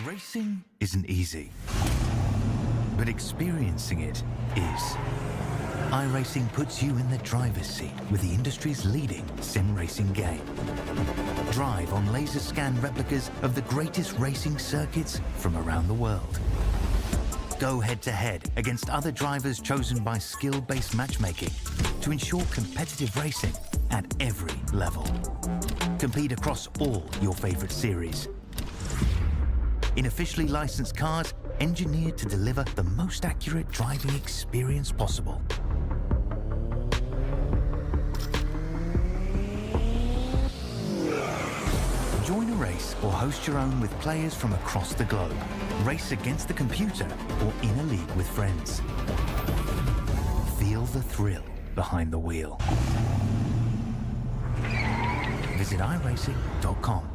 Racing isn't easy, but experiencing it is. iRacing puts you in the driver's seat with the industry's leading sim racing game. Drive on laser scan replicas of the greatest racing circuits from around the world. Go head-to-head against other drivers chosen by skill-based matchmaking to ensure competitive racing at every level. Compete across all your favorite series. In officially licensed cars, engineered to deliver the most accurate driving experience possible. Join a race or host your own with players from across the globe. Race against the computer or in a league with friends. Feel the thrill behind the wheel. Visit iRacing.com.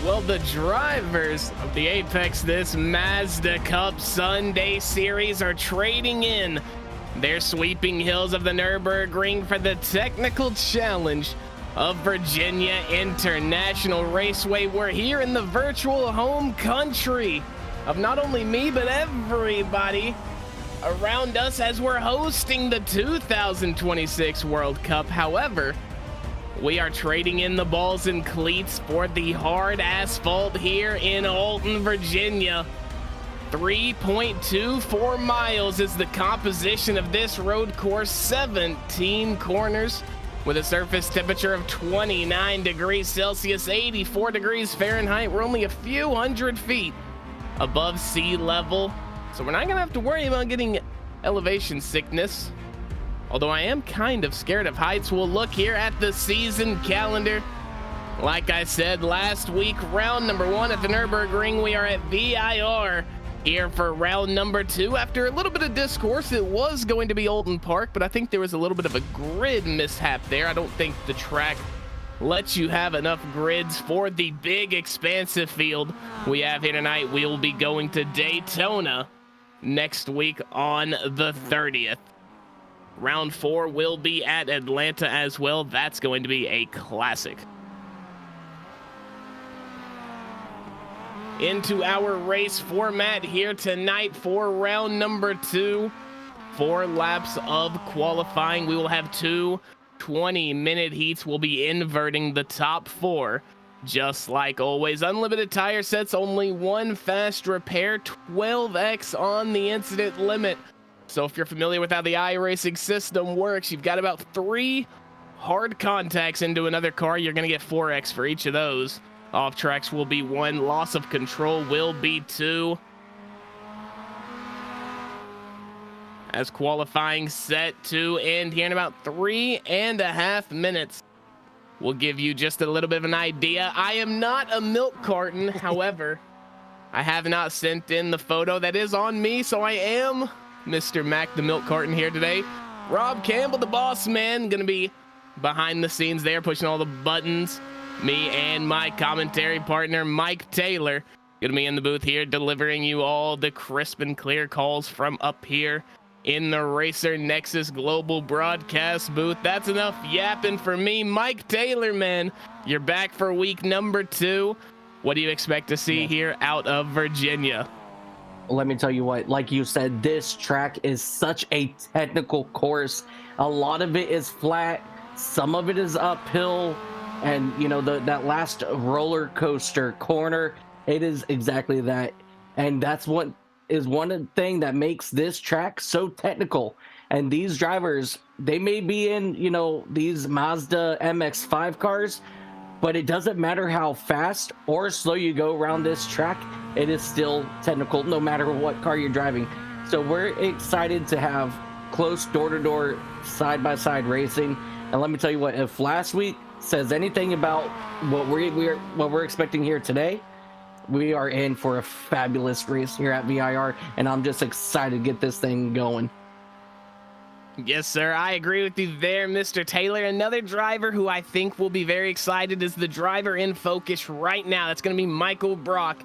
Well, the drivers of the Apex this Mazda Cup Sunday Series are trading in their sweeping hills of the Nürburgring for the technical challenge of Virginia International Raceway. We're here in the virtual home country of not only me, but everybody around us as we're hosting the 2026 World Cup. However, we are trading in the balls and cleats for the hard asphalt here in Alton, Virginia. 3.24 miles is the composition of this road course, 17 corners with a surface temperature of 29 degrees Celsius, 84 degrees Fahrenheit. We're only a few hundred feet above sea level, so we're not gonna have to worry about getting elevation sickness. Although I am kind of scared of heights. We'll look here at the season calendar. Like I said last week, round number 1 at the Nürburgring, we are at V.I.R. here for round number 2. After a little bit of discourse, it was going to be Alton Park, but I think there was a little bit of a grid mishap there. I don't think the track lets you have enough grids for the big expansive field we have here tonight. We'll be going to Daytona next week on the 30th. Round 4 will be at Atlanta as well. That's going to be a classic. Into our race format here tonight for round number 2. 4 laps of qualifying. We will have 2 20-minute heats. We'll be inverting the top 4. Just like always, unlimited tire sets, only 1 fast repair, 12x on the incident limit. So if you're familiar with how the iRacing system works, you've got about 3 hard contacts into another car. You're going to get 4x for each of those. Off tracks will be 1. Loss of control will be 2. As qualifying set to end here in about 3.5 minutes. We'll give you just a little bit of an idea. I am not a milk carton. However, I have not sent in the photo. That is on me, so I am Mr. Mac the milk carton here today. Rob Campbell, the boss man, gonna be behind the scenes there, pushing all the buttons. Me and my commentary partner Mike Taylor gonna be in the booth here, delivering you all the crisp and clear calls from up here in the Racer Nexus Global Broadcast booth. That's enough yapping for me. Mike Taylor, man, you're back for week number 2. What do you expect to see here out of Virginia? Let me tell you what, like you said, this track is such a technical course. A lot of it is flat, some of it is uphill, and you know, that last roller coaster corner, it is exactly that. And that's what is one thing that makes this track so technical. And these drivers, they may be in, you know, these Mazda MX5 cars, but it doesn't matter how fast or slow you go around this track, it is still technical no matter what car you're driving. So we're excited to have close door-to-door, side-by-side racing. And let me tell you what, if last week says anything about what we're expecting here today, we are in for a fabulous race here at V.I.R, and I'm just excited to get this thing going. Yes, sir. I agree with you there, Mr. Taylor. Another driver who I think will be very excited is the driver in focus right now. That's going to be Michael Brock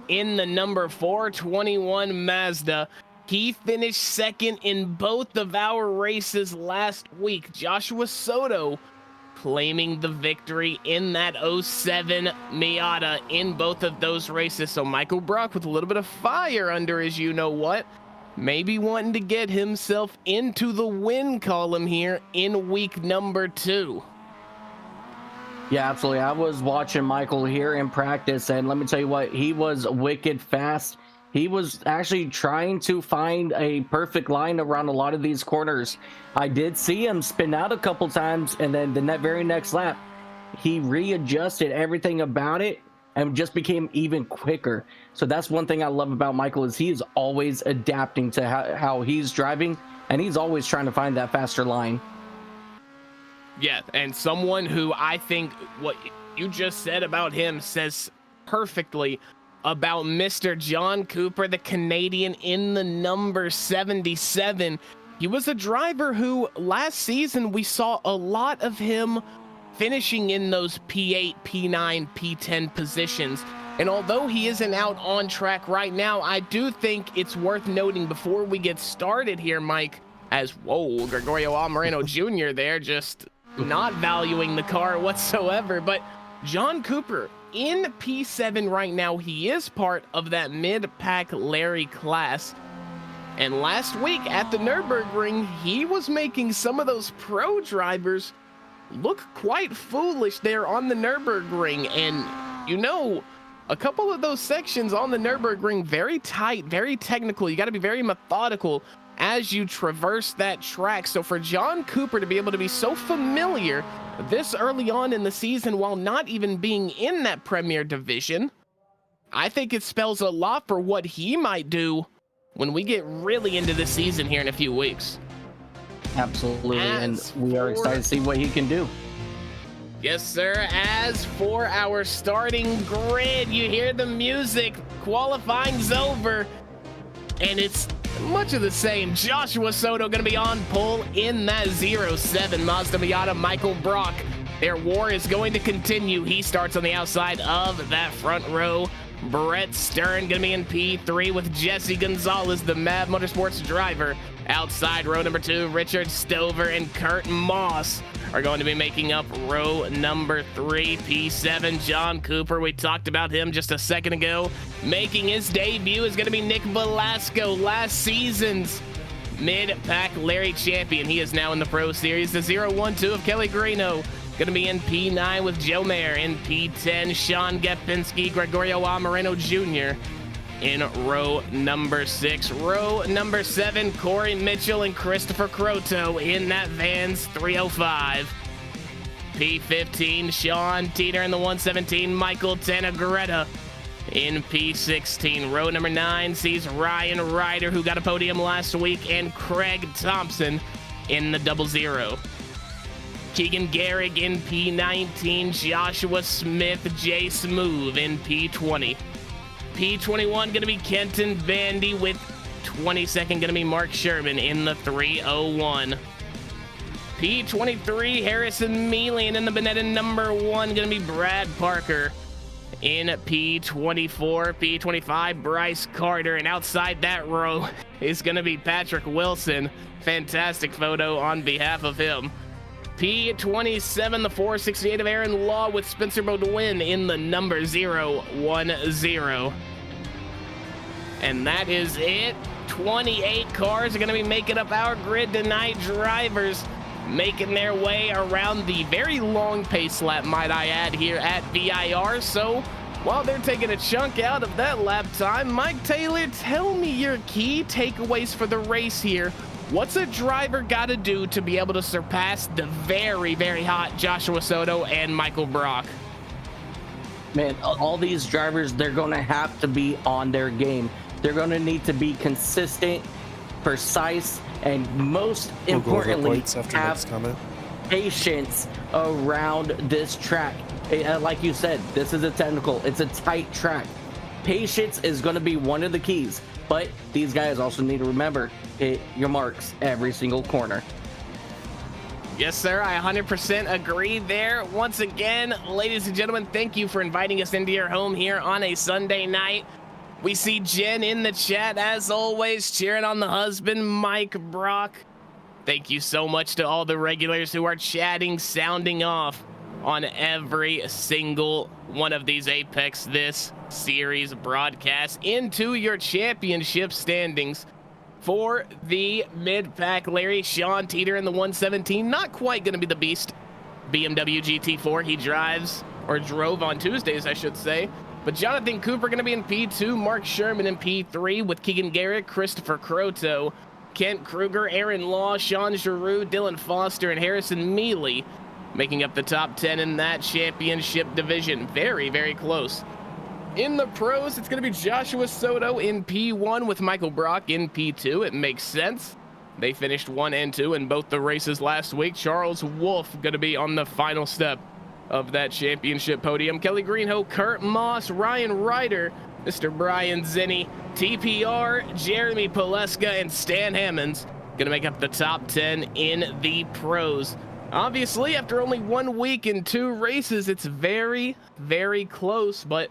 in the number 421 Mazda. He finished second in both of our races last week. Joshua Soto claiming the victory in that 07 Miata in both of those races. So Michael Brock with a little bit of fire under his you-know-what. Maybe wanting to get himself into the win column here in week number 2. Yeah, absolutely. I was watching Michael here in practice, and let me tell you what, he was wicked fast. He was actually trying to find a perfect line around a lot of these corners. I did see him spin out a couple times, and then the very next lap, he readjusted everything about it and just became even quicker. So that's one thing I love about Michael, is he is always adapting to how he's driving, and he's always trying to find that faster line. Yeah, and someone who I think what you just said about him says perfectly about Mr. John Cooper, the Canadian in the number 77. He was a driver who last season we saw a lot of him finishing in those P8, P9, P10 positions. And although he isn't out on track right now, I do think it's worth noting before we get started here, Mike, as, whoa, Gregorio Almirano Jr. there, just not valuing the car whatsoever. But John Cooper in P7 right now, he is part of that mid-pack Larry class. And last week at the Nürburgring, he was making some of those pro drivers look quite foolish there on the Nürburgring. And you know, a couple of those sections on the Nürburgring, very tight, very technical. You got to be very methodical as you traverse that track. So for John Cooper to be able to be so familiar this early on in the season while not even being in that Premier Division, I think it spells a lot for what he might do when we get really into the season here in a few weeks. Absolutely, and we are excited to see what he can do. Yes, sir. As for our starting grid, you hear the music. Qualifying's over, and it's much of the same. Joshua Soto going to be on pole in that 07 Mazda Miata. Michael Brock, their war is going to continue. He starts on the outside of that front row. Brett Stern going to be in P3 with Jesse Gonzalez, the MAV Motorsports driver. Outside row number 2, Richard Stover and Kurt Moss are going to be making up row number 3. P7, John Cooper, we talked about him just a second ago. Making his debut is going to be Nick Velasco, last season's mid-pack Larry champion. He is now in the Pro Series. The 012 of Kelly Greeno going to be in P9 with Joe Mayer. In P10, Sean Gepinski, Gregorio Almirano Jr. in row number 6. Row number 7, Corey Mitchell and Christopher Croto in that Vans 305. P15, Sean Teeter in the 117, Michael Tanagretta in P16. Row number 9 sees Ryan Ryder, who got a podium last week, and Craig Thompson in the 00. Keegan Garrick in P19, Joshua Smith, Jay Smooth in P20. P21 going to be Kenton Bandy with 22nd going to be Mark Sherman in the 301. P23, Harrison Melian in the Benetton number 1 going to be Brad Parker in P24. P25, Bryce Carter, and outside that row is going to be Patrick Wilson. Fantastic photo on behalf of him. P27, the 468 of Aaron Law with Spencer Bodwin in the number 010. And that is it. 28 cars are going to be making up our grid tonight. Drivers making their way around the very long pace lap, might I add, here at V.I.R. So while they're taking a chunk out of that lap time, Mike Taylor, tell me your key takeaways for the race here. What's a driver got to do to be able to surpass the very, very hot Joshua Soto and Michael Brock? Man, all these drivers, they're going to have to be on their game. They're going to need to be consistent precise, and most importantly, have patience around this track. Like you said, this is a technical, it's a tight track. Patience is going to be one of the keys, but these guys also need to remember, hit your marks every single corner. Yes, sir. I 100% agree there. Once again, ladies and gentlemen, thank you for inviting us into your home here on a Sunday night. We see Jen in the chat, as always, cheering on the husband, Mike Brock. Thank you so much to all the regulars who are chatting, sounding off on every single one of these Apex This Series broadcasts into your championship standings. For the mid-pack, Larry, Sean Teeter in the 117, not quite going to be the beast BMW GT4 he drives, or drove on Tuesdays, I should say. But Jonathan Cooper going to be in P2, Mark Sherman in P3 with Keegan Garrett, Christopher Croto, Kent Kruger, Aaron Law, Sean Giroux, Dylan Foster, and Harrison Mealy making up the top 10 in that championship division. Very, very close. In the pros, it's going to be Joshua Soto in P1 with Michael Brock in P2. It makes sense. They finished 1 and 2 in both the races last week. Charles Wolf going to be on the final step of that championship podium. Kelly Greenhoe, Kurt Moss, Ryan Ryder, Mr. Brian Zinni, TPR, Jeremy Pileska, and Stan Hammonds going to make up the top 10 in the pros. Obviously, after only 1 week and 2 races, it's very, very close, but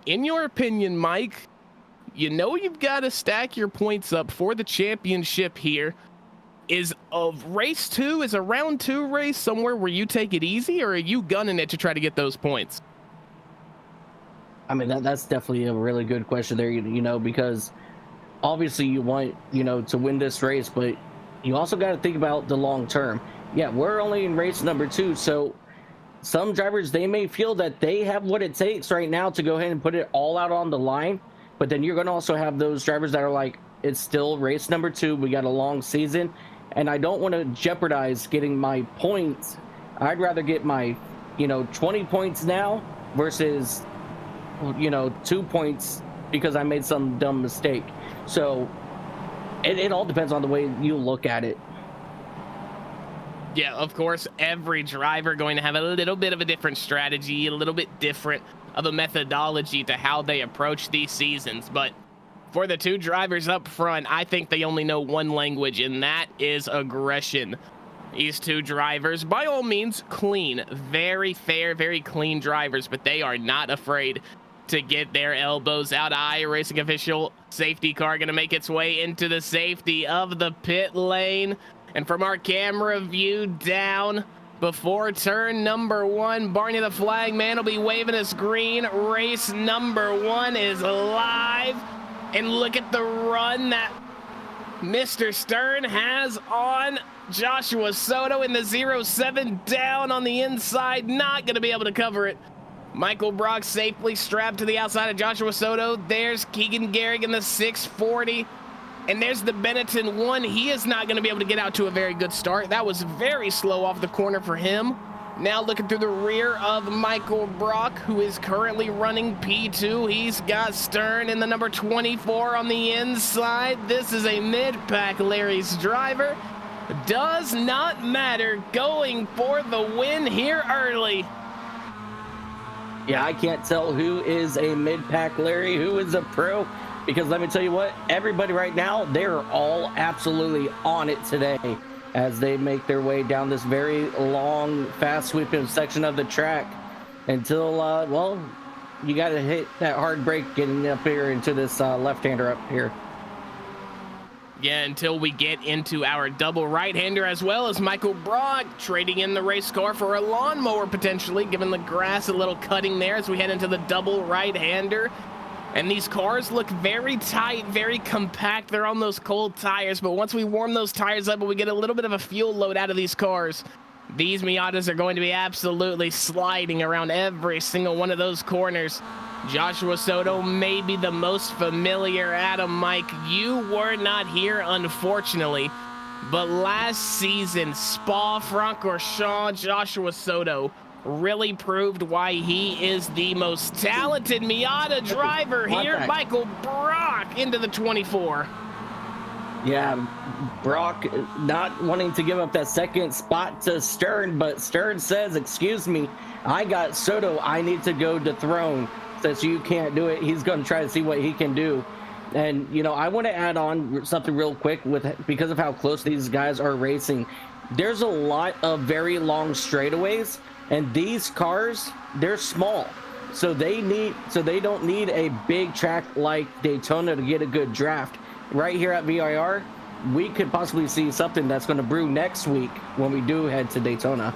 in your opinion, Mike, you know you've got to stack your points up for the championship here. Is a race 2, is a round 2 race somewhere where you take it easy, or are you gunning it to try to get those points? I mean, that's definitely a really good question there, you know, because obviously you want, you know, to win this race, but you also got to think about the long term. Yeah, we're only in race number 2, so some drivers, they may feel that they have what it takes right now to go ahead and put it all out on the line, but then you're going to also have those drivers that are like, it's still race number 2, we got a long season, and I don't want to jeopardize getting my points. I'd rather get my, you know, 20 points now versus, you know, 2 points because I made some dumb mistake. So it all depends on the way you look at it. Yeah, of course, every driver going to have a little bit of a different strategy, a little bit different of a methodology to how they approach these seasons. But for the 2 drivers up front, I think they only know one language, and that is aggression. These 2 drivers, by all means, clean, very fair, very clean drivers, but they are not afraid to get their elbows out. iRacing official safety car going to make its way into the safety of the pit lane. And from our camera view down before turn number 1, Barney the flag man will be waving us green. Race number 1 is live. And look at the run that Mr. Stern has on Joshua Soto in the 07 down on the inside. Not going to be able to cover it. Michael Brock safely strapped to the outside of Joshua Soto. There's Keegan Garrick in the 640. And there's the Benetton 1. He is not going to be able to get out to a very good start. That was very slow off the corner for him. Now looking through the rear of Michael Brock, who is currently running P2. He's got Stern in the number 24 on the inside. This is a mid-pack Larry's driver. Does not matter, going for the win here early. Yeah, I can't tell who is a mid-pack Larry, who is a pro. Because let me tell you what, everybody right now, they're all absolutely on it today as they make their way down this very long, fast sweeping section of the track until, well, you got to hit that hard brake getting up here into this left-hander up here. Yeah, until we get into our double right-hander, as well as Michael Brock trading in the race car for a lawnmower potentially, giving the grass a little cutting there as we head into the double right-hander. And these cars look very tight, very compact. They're on those cold tires, but once we warm those tires up and we get a little bit of a fuel load out of these cars, these Miatas are going to be absolutely sliding around every single one of those corners. Joshua Soto may be the most familiar. Adam, Mike, you were not here, unfortunately, but last season, Spa-Francorchamps Joshua Soto really proved why he is the most talented Miata driver here. Michael Brock into the 24. Yeah, Brock not wanting to give up that second spot to Stern, but Stern says, excuse me, I got Soto, I need to go dethrone. Since you can't do it, he's going to try to see what he can do. And, you know, I want to add on something real quick because of how close these guys are racing. There's a lot of very long straightaways, and these cars, they're small. So they don't need a big track like Daytona to get a good draft. Right here at V.I.R, we could possibly see something that's going to brew next week when we do head to Daytona.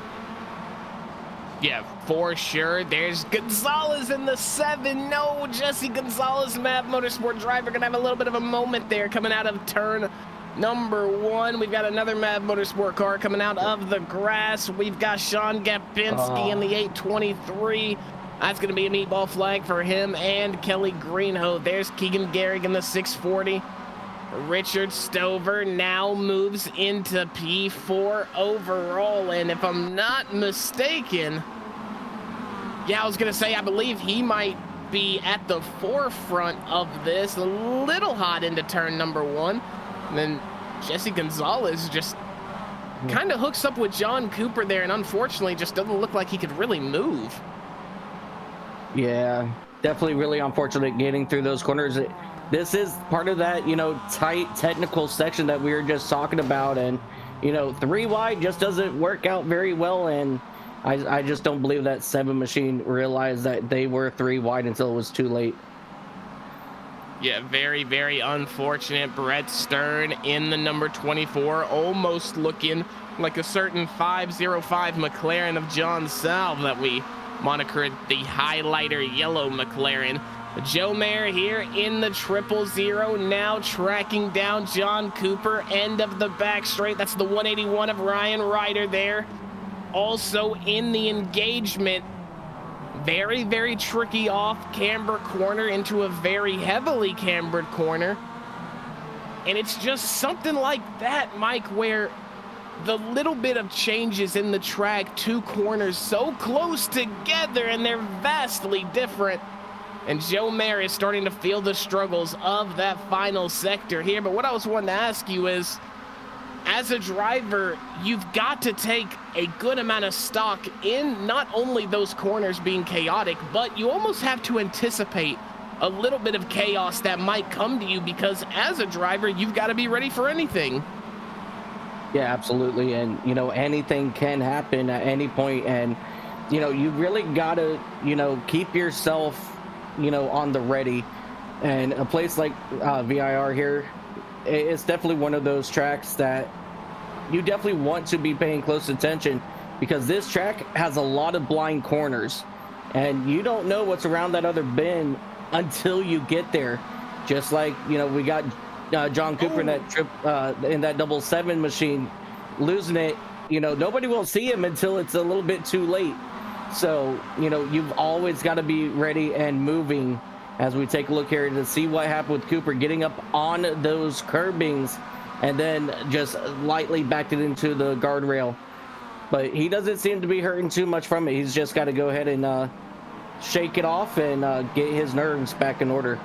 Yeah, for sure. There's Gonzalez in the 7. No, Jesse Gonzalez, MAV Motorsport driver, gonna have a little bit of a moment there coming out of turn number 1. We've got another MAV Motorsport car coming out of the grass. We've got Sean Gapinski in the 823. That's going to be a meatball flag for him and Kelly Greenhoe. There's Keegan Gehrig in the 640. Richard Stover now moves into P4 overall. And if I'm not mistaken, yeah, I was going to say, I believe he might be at the forefront of this. A little hot into turn number 1. And then Jesse Gonzalez just kind of hooks up with John Cooper there. And unfortunately, just doesn't look like he could really move. Yeah, definitely really unfortunate getting through those corners. This is part of that, you know, tight technical section that we were just talking about. And, you know, 3 wide just doesn't work out very well. And I just don't believe that 7 machine realized that they were 3 wide until it was too late. Yeah, very, very unfortunate. Brett Stern in the number 24, almost looking like a certain 505 McLaren of John Salve that we monikered the highlighter yellow McLaren. Joe Mayer here in the 000, now tracking down John Cooper, end of the back straight. That's the 181 of Ryan Ryder there. Also in the engagement, very, very tricky off camber corner into a very heavily cambered corner. And it's just something like that, Mike, where the little bit of changes in the track, 2 corners so close together and they're vastly different. And Joe Mayer is starting to feel the struggles of that final sector here. But what I was wanting to ask you is, as a driver, you've got to take a good amount of stock in not only those corners being chaotic, but you almost have to anticipate a little bit of chaos that might come to you, because as a driver, you've got to be ready for anything. Yeah, absolutely. And, you know, anything can happen at any point. And, you know, you really got to, you know, keep yourself, you know, on the ready. And a place like V.I.R here, it's definitely one of those tracks that you definitely want to be paying close attention, because this track has a lot of blind corners and you don't know what's around that other bend until you get there. Just like, you know, we got John Cooper in that trip in that 7 machine losing it. You know, nobody will see him until it's a little bit too late. So, you know, you've always got to be ready and moving. As we take a look here to see what happened with Cooper getting up on those curbings and then just lightly backed it into the guardrail. But he doesn't seem to be hurting too much from it. He's just got to go ahead and shake it off and get his nerves back in order.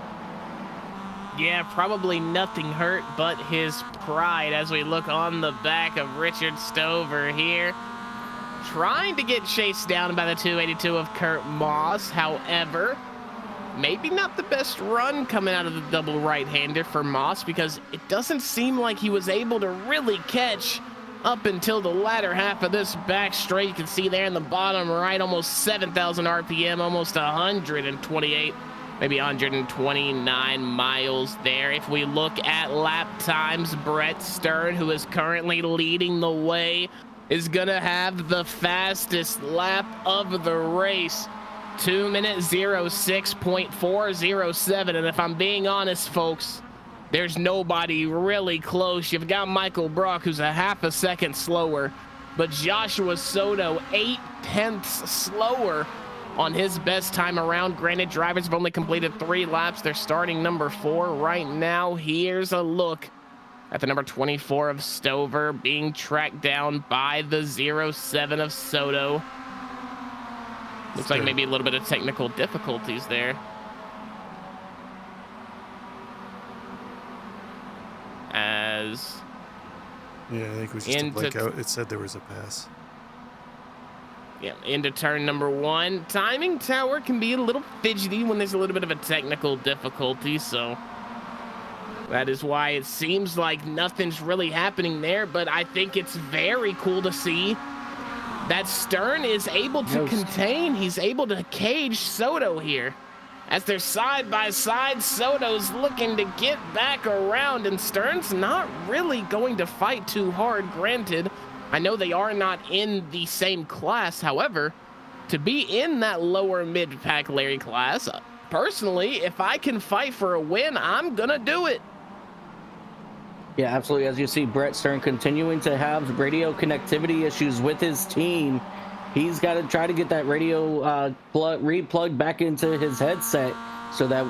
Yeah, probably nothing hurt but his pride as we look on the back of Richard Stover here, trying to get chased down by the 282 of Kurt Moss. However, maybe not the best run coming out of the double right-hander for Moss, because it doesn't seem like he was able to really catch up until the latter half of this back straight. You can see there in the bottom right, almost 7,000 RPM, almost 128, maybe 129 miles there. If we look at lap times, Brett Stern, who is currently leading the way, is gonna have the fastest lap of the race. 2 minutes 06.407. And if I'm being honest, folks, there's nobody really close. You've got Michael Brock, who's a half a second slower, but Joshua Soto 0.8 slower on his best time around. Granted, drivers have only completed 3 laps. They're starting number 4 right now. Here's a look at the number 24 of Stover being tracked down by the 07 of Soto. Looks like maybe a little bit of technical difficulties there. As as Yeah, I think it was just a into blackout. It said there was a pass. yeah, into turn number 1. Timing tower can be a little fidgety when there's a little bit of a technical difficulty, so that is why it seems like nothing's really happening there. But I think it's very cool to see that Stern is able to contain. He's able to cage Soto here. As they're side by side, Soto's looking to get back around, and Stern's not really going to fight too hard. Granted, I know they are not in the same class. However, to be in that lower mid-pack Larry class, personally, if I can fight for a win, I'm gonna do it. Yeah, absolutely. As you see, Brett Stern continuing to have radio connectivity issues with his team. He's got to try to get that radio re-plugged back into his headset so that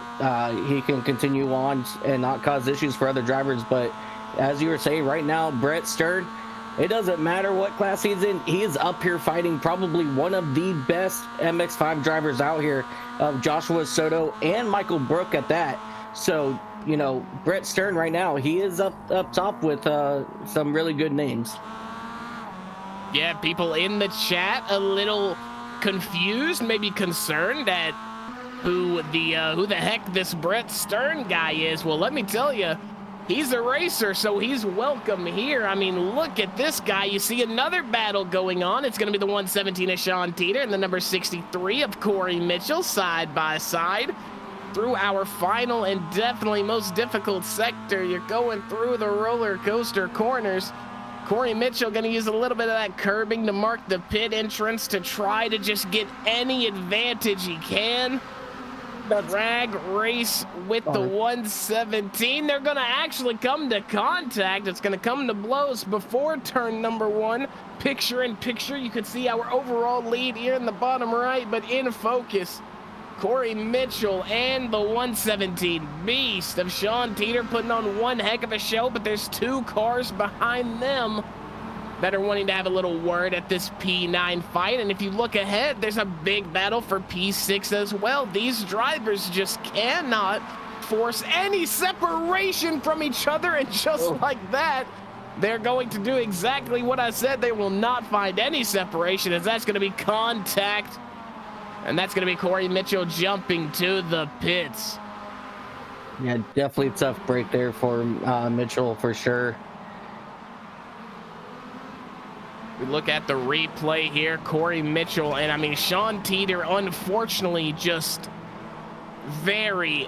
he can continue on and not cause issues for other drivers. But as you were saying, right now, Brett Stern, it doesn't matter what class he's in. He is up here fighting probably one of the best MX5 drivers out here, of Joshua Soto and Michael Brook at that. So, you know, Brett Stern right now, he is up top with some really good names. Yeah, people in the chat a little confused, maybe concerned at who the heck this Brett Stern guy is. Well, let me tell you, he's a racer, so he's welcome here. I mean, look at this guy. You see another battle going on. It's going to be the 117 of Sean Teeter and the number 63 of Corey Mitchell side by side through our final and definitely most difficult sector. You're going through the roller coaster corners. Corey Mitchell going to use a little bit of that curbing to mark the pit entrance to try to just get any advantage he can. Drag race with the 117. They're going to actually come to contact. It's going to come to blows before turn number 1. Picture in picture, you can see our overall lead here in the bottom right, but in focus, Corey Mitchell and the 117 beast of Sean Teeter putting on one heck of a show, but there's 2 cars behind them that are wanting to have a little word at this P9 fight. And if you look ahead, there's a big battle for P6 as well. These drivers just cannot force any separation from each other, and just like that, they're going to do exactly what I said. They will not find any separation, as that's going to be contact. And that's going to be Corey Mitchell jumping to the pits. Yeah, definitely a tough break there for Mitchell for sure. We look at the replay here. Corey Mitchell, and I mean, Sean Teeter, unfortunately, just very,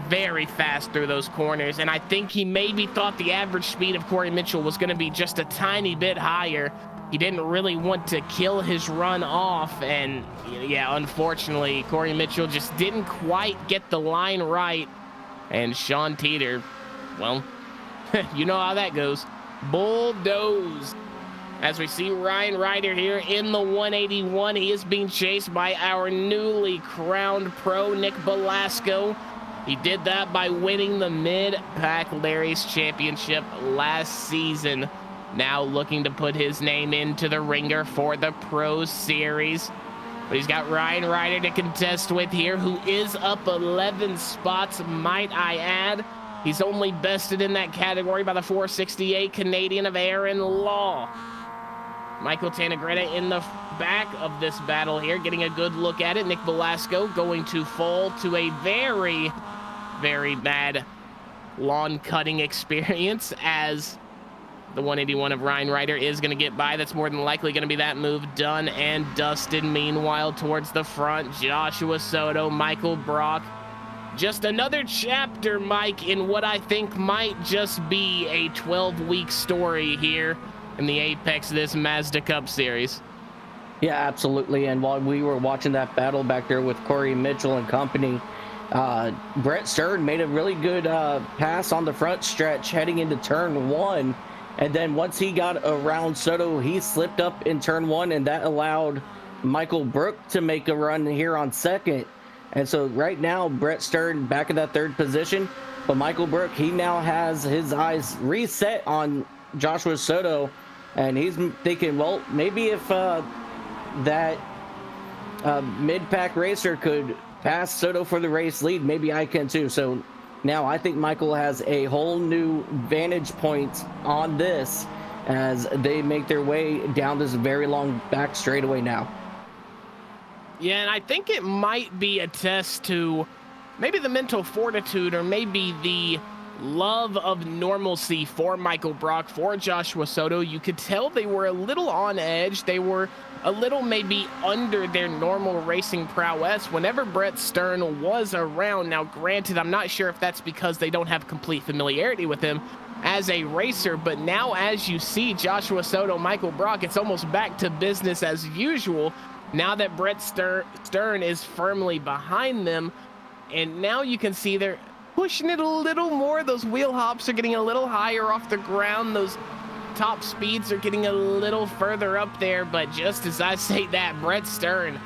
very fast through those corners. And I think he maybe thought the average speed of Corey Mitchell was going to be just a tiny bit higher. He didn't really want to kill his run off, and yeah, unfortunately, Corey Mitchell just didn't quite get the line right, and Sean Teeter, well, you know how that goes. Bulldozed. As we see Ryan Ryder here in the 181, he is being chased by our newly crowned pro, Nick Velasco. He did that by winning the Mid-Pack Larry's Championship last season. Now looking to put his name into the ringer for the Pro Series. But he's got Ryan Ryder to contest with here, who is up 11 spots, might I add. He's only bested in that category by the 468 Canadian of Aaron Law. Michael Tanagretta in the back of this battle here, getting a good look at it. Nick Velasco going to fall to a very, very bad lawn cutting experience, as the 181 of Ryan Ryder is going to get by. That's more than likely going to be that move done and dusted. Meanwhile, towards the front, Joshua Soto, Michael Brock. Just another chapter, Mike, in what I think might just be a 12-week story here in the apex of this Mazda Cup Series. Yeah, absolutely. And while we were watching that battle back there with Corey Mitchell and company, Brett Stern made a really good pass on the front stretch heading into turn 1. And then once he got around Soto, he slipped up in turn 1, and that allowed Michael Brook to make a run here on second. And so right now, Brett Stern back in that 3rd position, but Michael Brook, he now has his eyes reset on Joshua Soto, and he's thinking, well, maybe if that mid-pack racer could pass Soto for the race lead, maybe I can too. So now I think Michael has a whole new vantage point on this as they make their way down this very long back straightaway now. Yeah, and I think it might be a test to maybe the mental fortitude or maybe the love of normalcy for Michael Brock, for Joshua Soto. You could tell they were a little on edge. They were a little maybe under their normal racing prowess whenever Brett Stern was around. Now, granted, I'm not sure if that's because they don't have complete familiarity with him as a racer, but now as you see Joshua Soto, Michael Brock, it's almost back to business as usual now that Brett Stern is firmly behind them. And now you can see they're pushing it a little more. Those wheel hops are getting a little higher off the ground. Those top speeds are getting a little further up there. But just as I say that, Brett Stern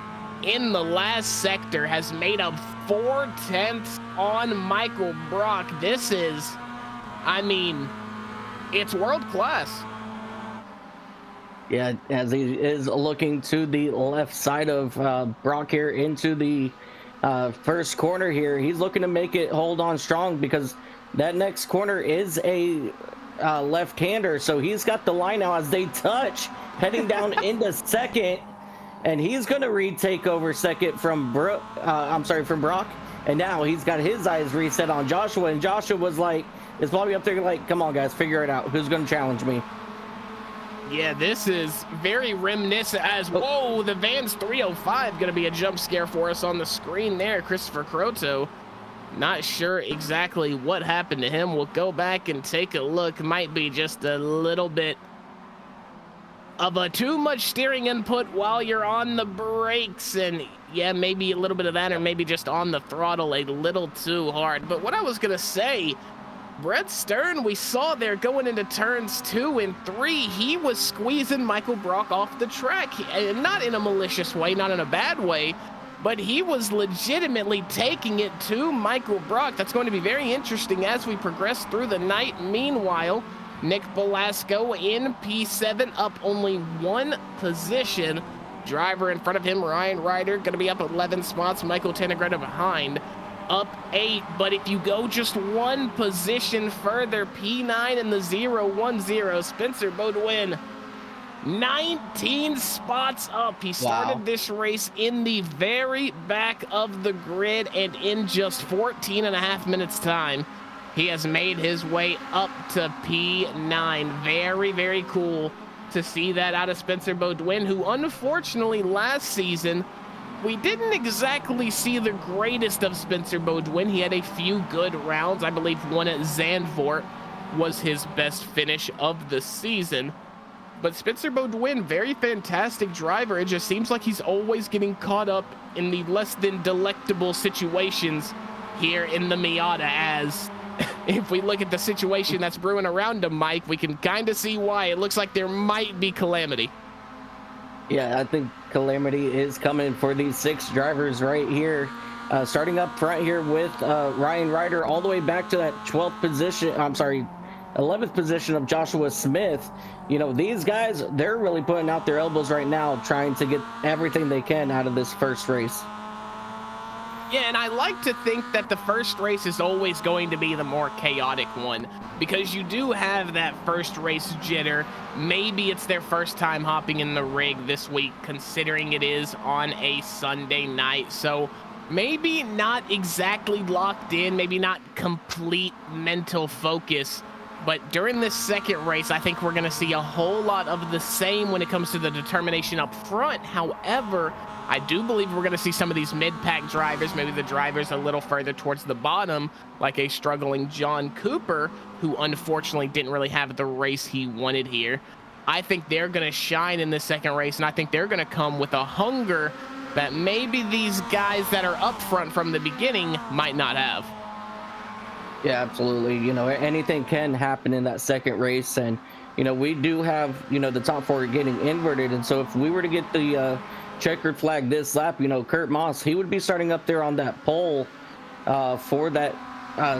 in the last sector has made up 4/10 on Michael Brock. This is, I mean, it's world class. Yeah, as he is looking to the left side of Brock here into the first corner here. He's looking to make it hold on strong because that next corner is a left-hander. So he's got the line now as they touch, heading down into second. And he's going to retake over second from Brock. And now he's got his eyes reset on Joshua. And Joshua was like, is probably up there like, come on, guys, figure it out. Who's going to challenge me? Yeah, this is very reminiscent as, whoa, the Vans 305 going to be a jump scare for us on the screen there. Christopher Croto, not sure exactly what happened to him. We'll go back and take a look. Might be just a little bit of a too much steering input while you're on the brakes. And yeah, maybe a little bit of that, or maybe just on the throttle a little too hard. But what I was going to say, Brett Stern, we saw there going into turns 2 and 3, he was squeezing Michael Brock off the track, and not in a malicious way, not in a bad way, but he was legitimately taking it to Michael Brock. That's going to be very interesting as we progress through the night. Meanwhile, Nick Belasco in P7, up only one position. Driver in front of him, Ryan Ryder, going to be up 11 spots. Michael Tannegretta behind, up 8. But if you go just one position further, P9 in the 0-1-0, Spencer Beaudoin, 19 spots up. He started this race in the very back of the grid, and in just 14 and a half minutes time, he has made his way up to P9. Very, very cool to see that out of Spencer Beaudoin, who unfortunately last season, we didn't exactly see the greatest of Spencer Beaudoin. He had a few good rounds. I believe one at Zandvoort was his best finish of the season. But Spencer Beaudoin, very fantastic driver. It just seems like he's always getting caught up in the less than delectable situations here in the Miata. As if we look at the situation that's brewing around him, Mike, we can kind of see why. It looks like there might be calamity. Yeah, I think calamity is coming for these 6 drivers right here. Starting up front here with Ryan Ryder all the way back to that 11th position of Joshua Smith. You know, these guys, they're really putting out their elbows right now, trying to get everything they can out of this first race. Yeah, and I like to think that the first race is always going to be the more chaotic one, because you do have that first race jitter. Maybe it's their first time hopping in the rig this week, considering it is on a Sunday night. So maybe not exactly locked in, maybe not complete mental focus. But during this second race, I think we're going to see a whole lot of the same when it comes to the determination up front. However, I do believe we're going to see some of these mid-pack drivers, maybe the drivers a little further towards the bottom, like a struggling John Cooper, who unfortunately didn't really have the race he wanted here. I think they're going to shine in this second race, and I think they're going to come with a hunger that maybe these guys that are up front from the beginning might not have. Yeah, absolutely. You know, anything can happen in that second race, and you know, we do have, you know, the top 4 getting inverted, and so if we were to get the checkered flag this lap, you know, Kurt Moss, he would be starting up there on that pole for that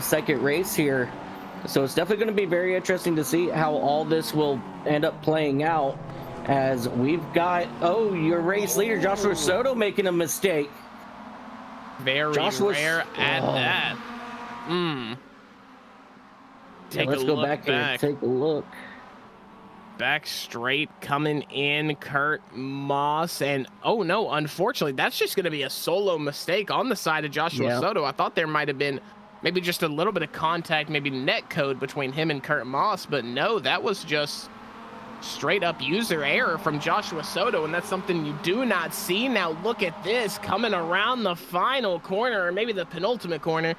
second race here. So it's definitely going to be very interesting to see how all this will end up playing out, as we've got, your race leader Joshua Soto making a mistake. Very rare at that. take let's a go look back and take a look. Back straight coming in, Kurt Moss, and oh no, unfortunately, that's just going to be a solo mistake on the side of Joshua Soto. I thought there might have been maybe just a little bit of contact, maybe net code between him and Kurt Moss, but no, that was just straight up user error from Joshua Soto, and that's something you do not see. Now look at this, coming around the final corner, or maybe the penultimate corner,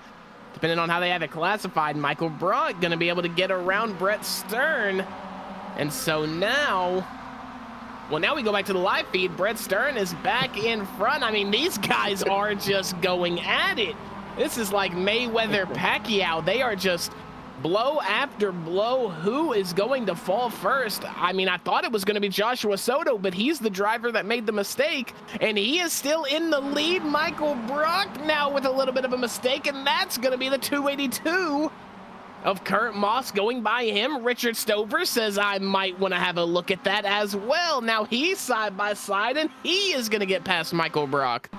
depending on how they have it classified. Michael Brock going to be able to get around Brett Stern. And so now, well, now we go back to the live feed. Brett Stern is back in front. I mean, these guys are just going at it. This is like Mayweather Pacquiao. They are just blow after blow. Who is going to fall first? I mean, I thought it was going to be Joshua Soto, but he's the driver that made the mistake, and he is still in the lead. Michael Brock now with a little bit of a mistake, and that's going to be the 282 of Kurt Moss going by him. Richard Stover says I might want to have a look at that as well. Now he's side by side, and he is going to get past Michael Brock.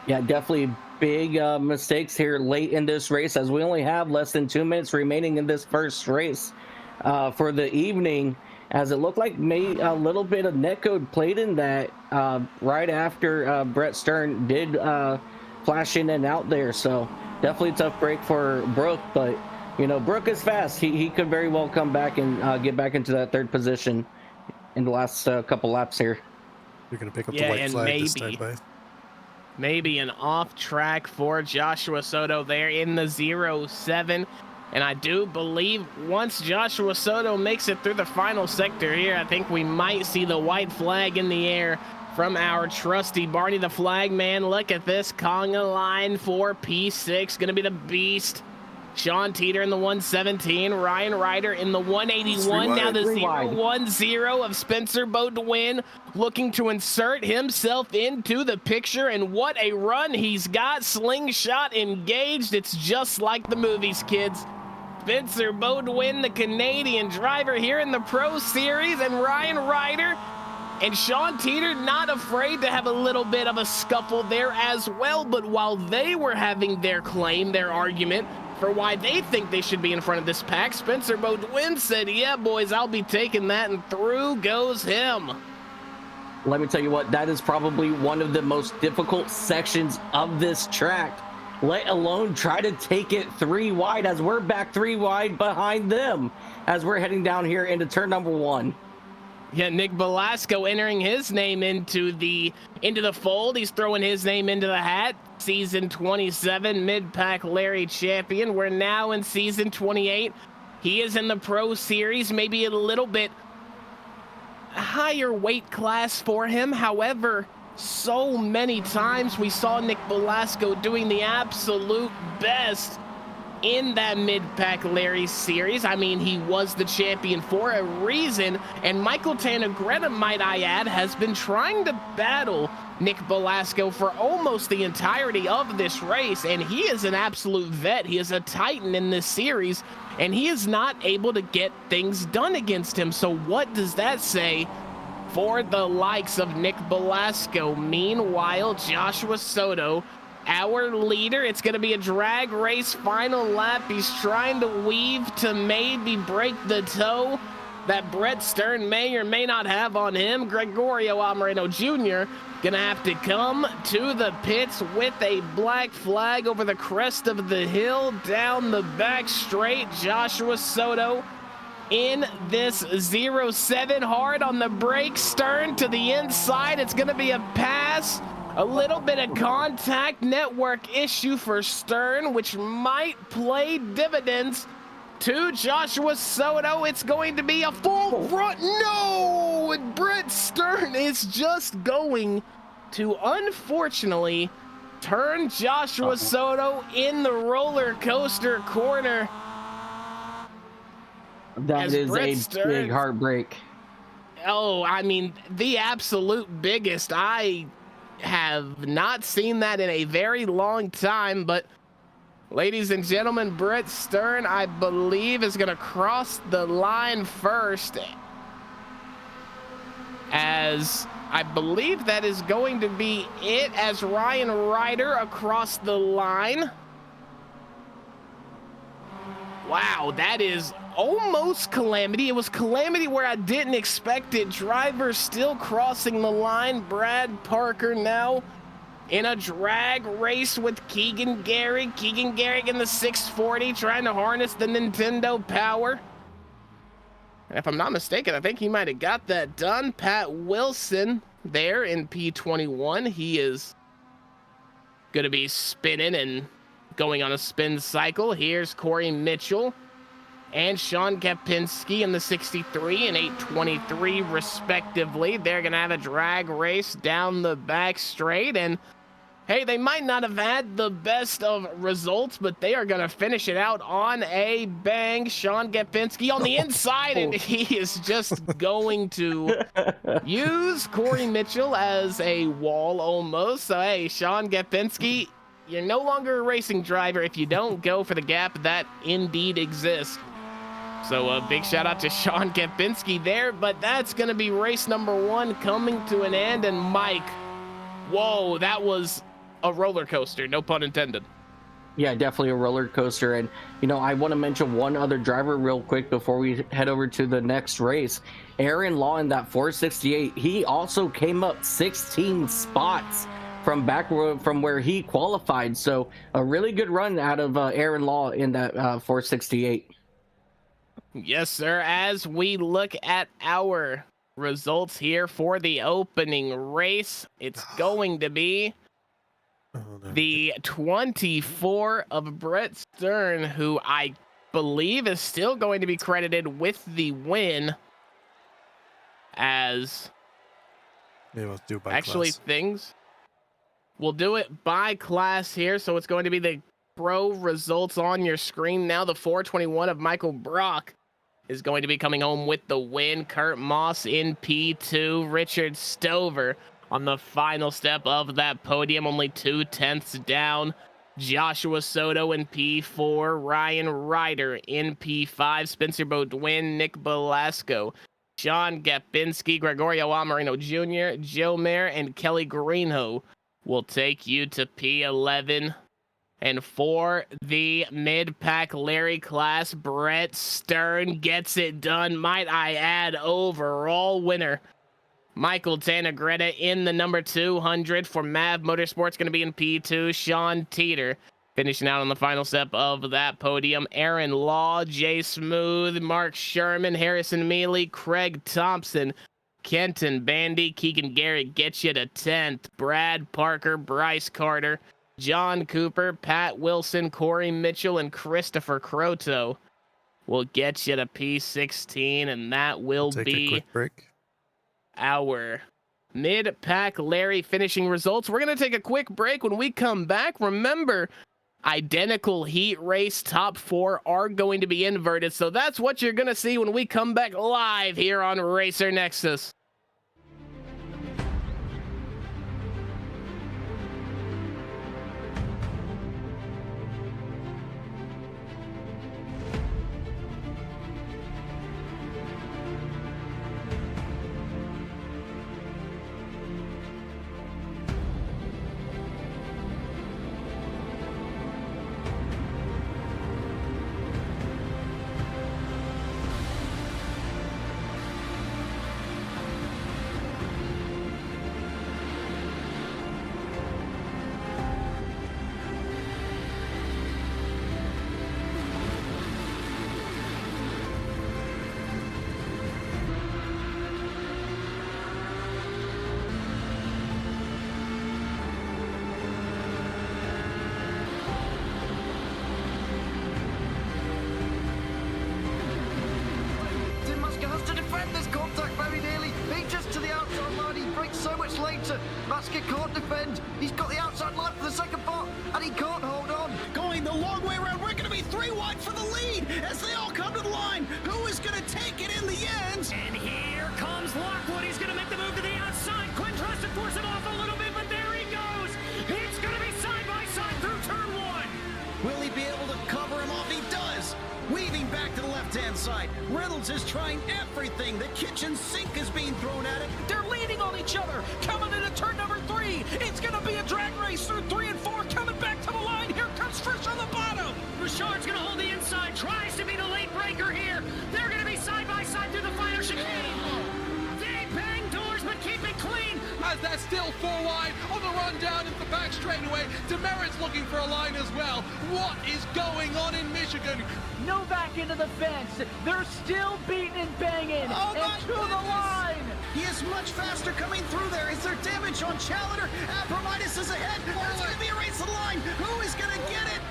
Yeah, definitely big mistakes here late in this race, as we only have less than 2 minutes remaining in this first race for the evening, as it looked like a little bit of netcode played in that right after Brett Stern did flash in and out there. So definitely a tough break for Brooke, but you know, Brooke is fast. He could very well come back and get back into that third position in the last couple laps here. You're going to pick up the white flag this time, bye. Maybe an off track for Joshua Soto there in the 07. And I do believe once Joshua Soto makes it through the final sector here, I think we might see the white flag in the air from our trusty Barney the Flag Man. Look at this, conga line for P6, gonna be the beast. Sean Teeter in the 117, Ryan Ryder in the 181. Now the 010 of Spencer Beaudoin looking to insert himself into the picture, and what a run he's got. Slingshot engaged. It's just like the movies, kids. Spencer Beaudoin, the Canadian driver here in the Pro Series, and Ryan Ryder and Sean Teeter not afraid to have a little bit of a scuffle there as well. But while they were having their claim, their argument for why they think they should be in front of this pack, Spencer Beaudoin said, yeah, boys, I'll be taking that, and through goes him. Let me tell you what, that is probably one of the most difficult sections of this track, let alone try to take it 3 wide, as we're back 3 wide behind them as we're heading down here into turn number 1. Yeah, Nick Velasco entering his name into the fold. He's throwing his name into the hat. Season 27 mid-pack Larry champion. We're now in season 28. He is in the Pro Series, maybe a little bit higher weight class for him. However, so many times we saw Nick Velasco doing the absolute best in that mid-pack Larry series. I mean, he was the champion for a reason, and Michael Tannegretta, might I add, has been trying to battle Nick Velasco for almost the entirety of this race, and he is an absolute vet. He is a titan in this series, and he is not able to get things done against him. So what does that say for the likes of Nick Velasco? Meanwhile, Joshua Soto, our leader, it's going to be a drag race final lap. He's trying to weave to maybe break the toe that Brett Stern may or may not have on him. Gregorio Almerino Jr. gonna have to come to the pits with a black flag over the crest of the hill, down the back straight. Joshua Soto in this 07, hard on the brake. Stern to the inside. It's gonna be a pass. A little bit of contact, network issue for Stern, which might play dividends to Joshua Soto. It's going to be a full front. No! And Brett Stern is just going to, unfortunately, turn Joshua Soto in the roller coaster corner. That is a big heartbreak. Oh, I mean, the absolute biggest. I have not seen that in a very long time, but ladies and gentlemen, Brett Stern, I believe, is going to cross the line first, as I believe that is going to be it, as Ryan Ryder across the line. Wow, that is almost calamity. It was calamity where I didn't expect it. Driver still crossing the line. Brad Parker now in a drag race with Keegan Garrick. Keegan Garrick in the 640 trying to harness the Nintendo power. And if I'm not mistaken, I think he might have got that done. Pat Wilson there in P21. He is going to be spinning and going on a spin cycle. Here's Corey Mitchell and Sean Kapinski in the 63 and 823 respectively. They're going to have a drag race down the back straight. And hey, they might not have had the best of results, but they are going to finish it out on a bang. Sean Kapinski on the inside, and he is just going to use Corey Mitchell as a wall almost. So hey, Sean Kapinski, you're no longer a racing driver if you don't go for the gap that indeed exists. So a big shout out to Sean Kapinski there, but that's going to be race number 1 coming to an end. And Mike, whoa, that was a roller coaster, no pun intended. Yeah, definitely a roller coaster. And, you know, I want to mention one other driver real quick before we head over to the next race. Aaron Law in that 468, he also came up 16 spots from back from where he qualified. So a really good run out of Aaron Law in that 468. Yes, sir. As we look at our results here for the opening race, it's going to be the 24 of Brett Stern, who I believe is still going to be credited with the win, as maybe let's do it by actually class. Things we'll do it by class here. So it's going to be the pro results on your screen now. The 421 of Michael Brock is going to be coming home with the win. Kurt Moss in P2. Richard Stover on the final step of that podium, only 2/10 down. Joshua Soto in P4. Ryan Ryder in P5. Spencer Bodwin, Nick Belasco, Sean Kapinski, Gregorio Amarino Jr., Joe Mayer, and Kelly Greenho will take you to P11. And for the mid-pack Larry class, Brett Stern gets it done. Might I add, overall winner Michael Tanagretta in the number 200 for MAV Motorsports, going to be in P2. Sean Teeter finishing out on the final step of that podium. Aaron Law, Jay Smooth, Mark Sherman, Harrison Mealy, Craig Thompson, Kenton Bandy, Keegan Garrett gets you to 10th. Brad Parker, Bryce Carter, John Cooper, Pat Wilson, Corey Mitchell, and Christopher Croto will get you to P16, and that will be a quick break. Our mid-pack Larry finishing results. We're going to take a quick break. When we come back, remember, identical heat race top 4 are going to be inverted, so that's what you're going to see when we come back live here on Racer Nexus. Maska can't defend. He's got the outside line for the second part, and he can't hold on. Going the long way around. We're going to be 3 wide for the lead as they all come to the line. Who is going to take it in the end? And here comes Lockwood. He's going to make the move to the outside. Quinn tries to force him off a little bit, but there he goes. It's going to be side by side through turn 1. Will he be able to cover him off? He does. Weaving back to the left-hand side. Reynolds is trying everything. The kitchen sink is being thrown at it. They're leaning on each other. Coming into turn number 3. It's going to be a drag race through 3 and 4. Coming back to the line. Here comes Frisch on the bottom. Richard's going to hold the inside. Tries to chicane. They bang doors, but keep it clean. As that's still 4 wide on the run down into the back straightaway. Demerit's looking for a line as well. What is going on in Michigan? Novak into the fence. They're still beating and banging. Oh, my and to the goodness. line. He is much faster coming through there. Is there damage on Challenger? Abramitis is ahead. There's going to be a race to the line. Who is going to get it?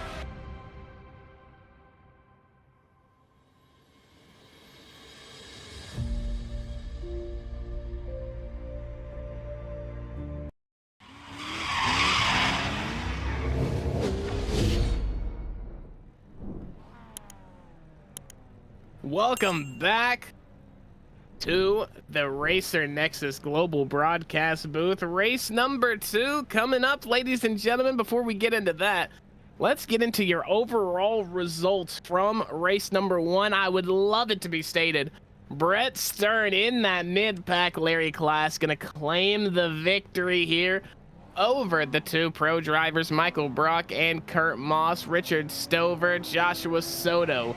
Welcome back to the Racer Nexus Global Broadcast booth. Race number 2 coming up, ladies and gentlemen. Before we get into that, let's get into your overall results from race number 1. I would love it to be stated, Brett Stern in that mid-pack Larry class gonna claim the victory here over the 2 pro drivers, Michael Brock and Kurt Moss. Richard Stover, Joshua Soto,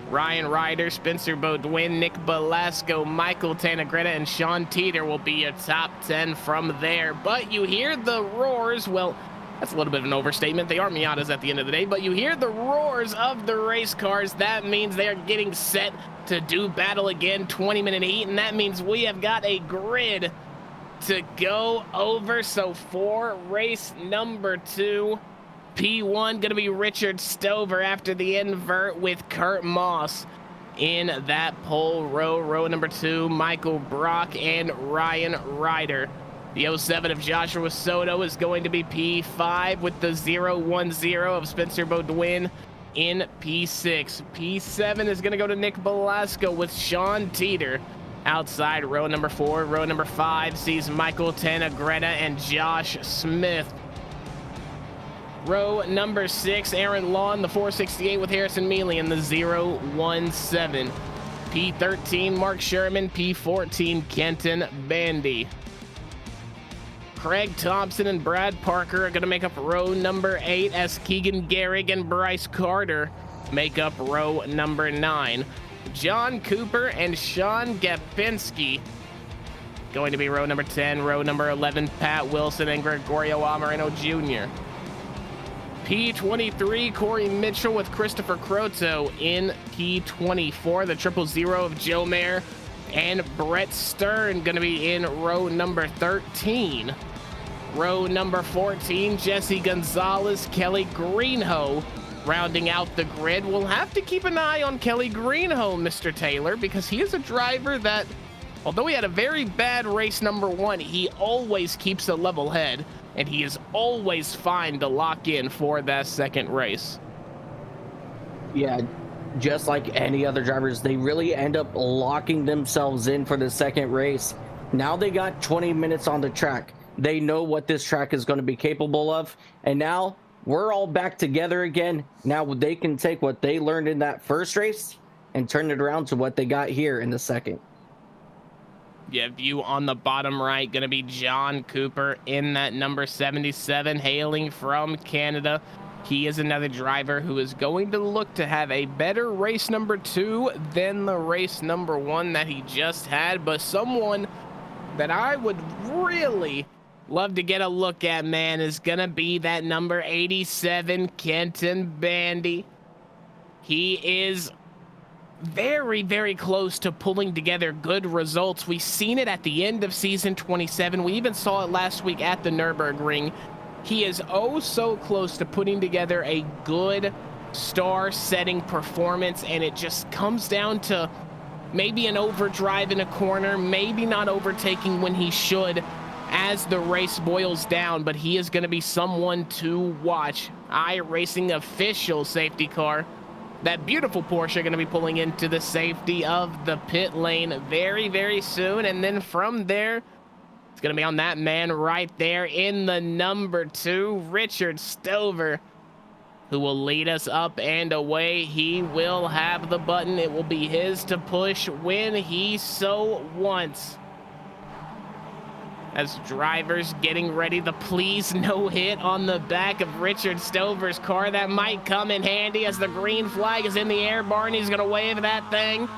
Ryan Ryder, Spencer Beaudoin, Nick Belasco, Michael Tanagretta, and Sean Teeter will be your top 10 from there. But you hear the roars. Well, that's a little bit of an overstatement. They are Miatas at the end of the day, but you hear the roars of the race cars. That means they are getting set to do battle again, 20-minute heat, and that means we have got a grid to go over. So for race number 2, P1 gonna be Richard Stover after the invert with Kurt Moss in that pole row. Row number 2, Michael Brock and Ryan Ryder. The 07 of Joshua Soto is going to be P5 with the 010 of Spencer Beaudoin in P6. P7 is gonna go to Nick Belasco with Sean Teeter outside row number 4. Row number 5 sees Michael Tanagretta and Josh Smith. Row number 6, Aaron Lawn, the 468 with Harrison Mealy in the 017. P13, Mark Sherman. P14, Kenton Bandy. Craig Thompson and Brad Parker are going to make up row number 8 as Keegan Gehrig and Bryce Carter make up row number 9. John Cooper and Sean Gapinski going to be row number 10. Row number 11, Pat Wilson and Gregorio Amarino Jr. P23, Corey Mitchell with Christopher Croto in P24. The 000 of Joe Mayer and Brett Stern going to be in row number 13. Row number 14, Jesse Gonzalez, Kelly Greenhoe rounding out the grid. We'll have to keep an eye on Kelly Greenhoe, Mr. Taylor, because he is a driver that, although he had a very bad race number 1, he always keeps a level head, and he is always fine to lock in for that second race. Yeah, just like any other drivers, they really end up locking themselves in for the second race. Now they got 20 minutes on the track. They know what this track is going to be capable of, and now we're all back together again. Now they can take what they learned in that first race and turn it around to what they got here in the second. Yeah, view on the bottom right, going to be John Cooper in that number 77, hailing from Canada. He is another driver who is going to look to have a better race number 2 than the race number 1 that he just had, but someone that I would really love to get a look at, man, is going to be that number 87, Kenton Bandy. He is very, very close to pulling together good results. We've seen it at the end of season 27. We even saw it last week at the Nürburgring. He is oh so close to putting together a good star-setting performance, and it just comes down to maybe an overdrive in a corner, maybe not overtaking when he should as the race boils down, but he is going to be someone to watch. iRacing official safety car. That beautiful Porsche going to be pulling into the safety of the pit lane very, very soon. And then from there, it's going to be on that man right there in the number 2, Richard Stover, who will lead us up and away. He will have the button. It will be his to push when he so wants. As drivers getting ready, the please no hit on the back of Richard Stover's car. That might come in handy as the green flag is in the air. Barney's going to wave that thing.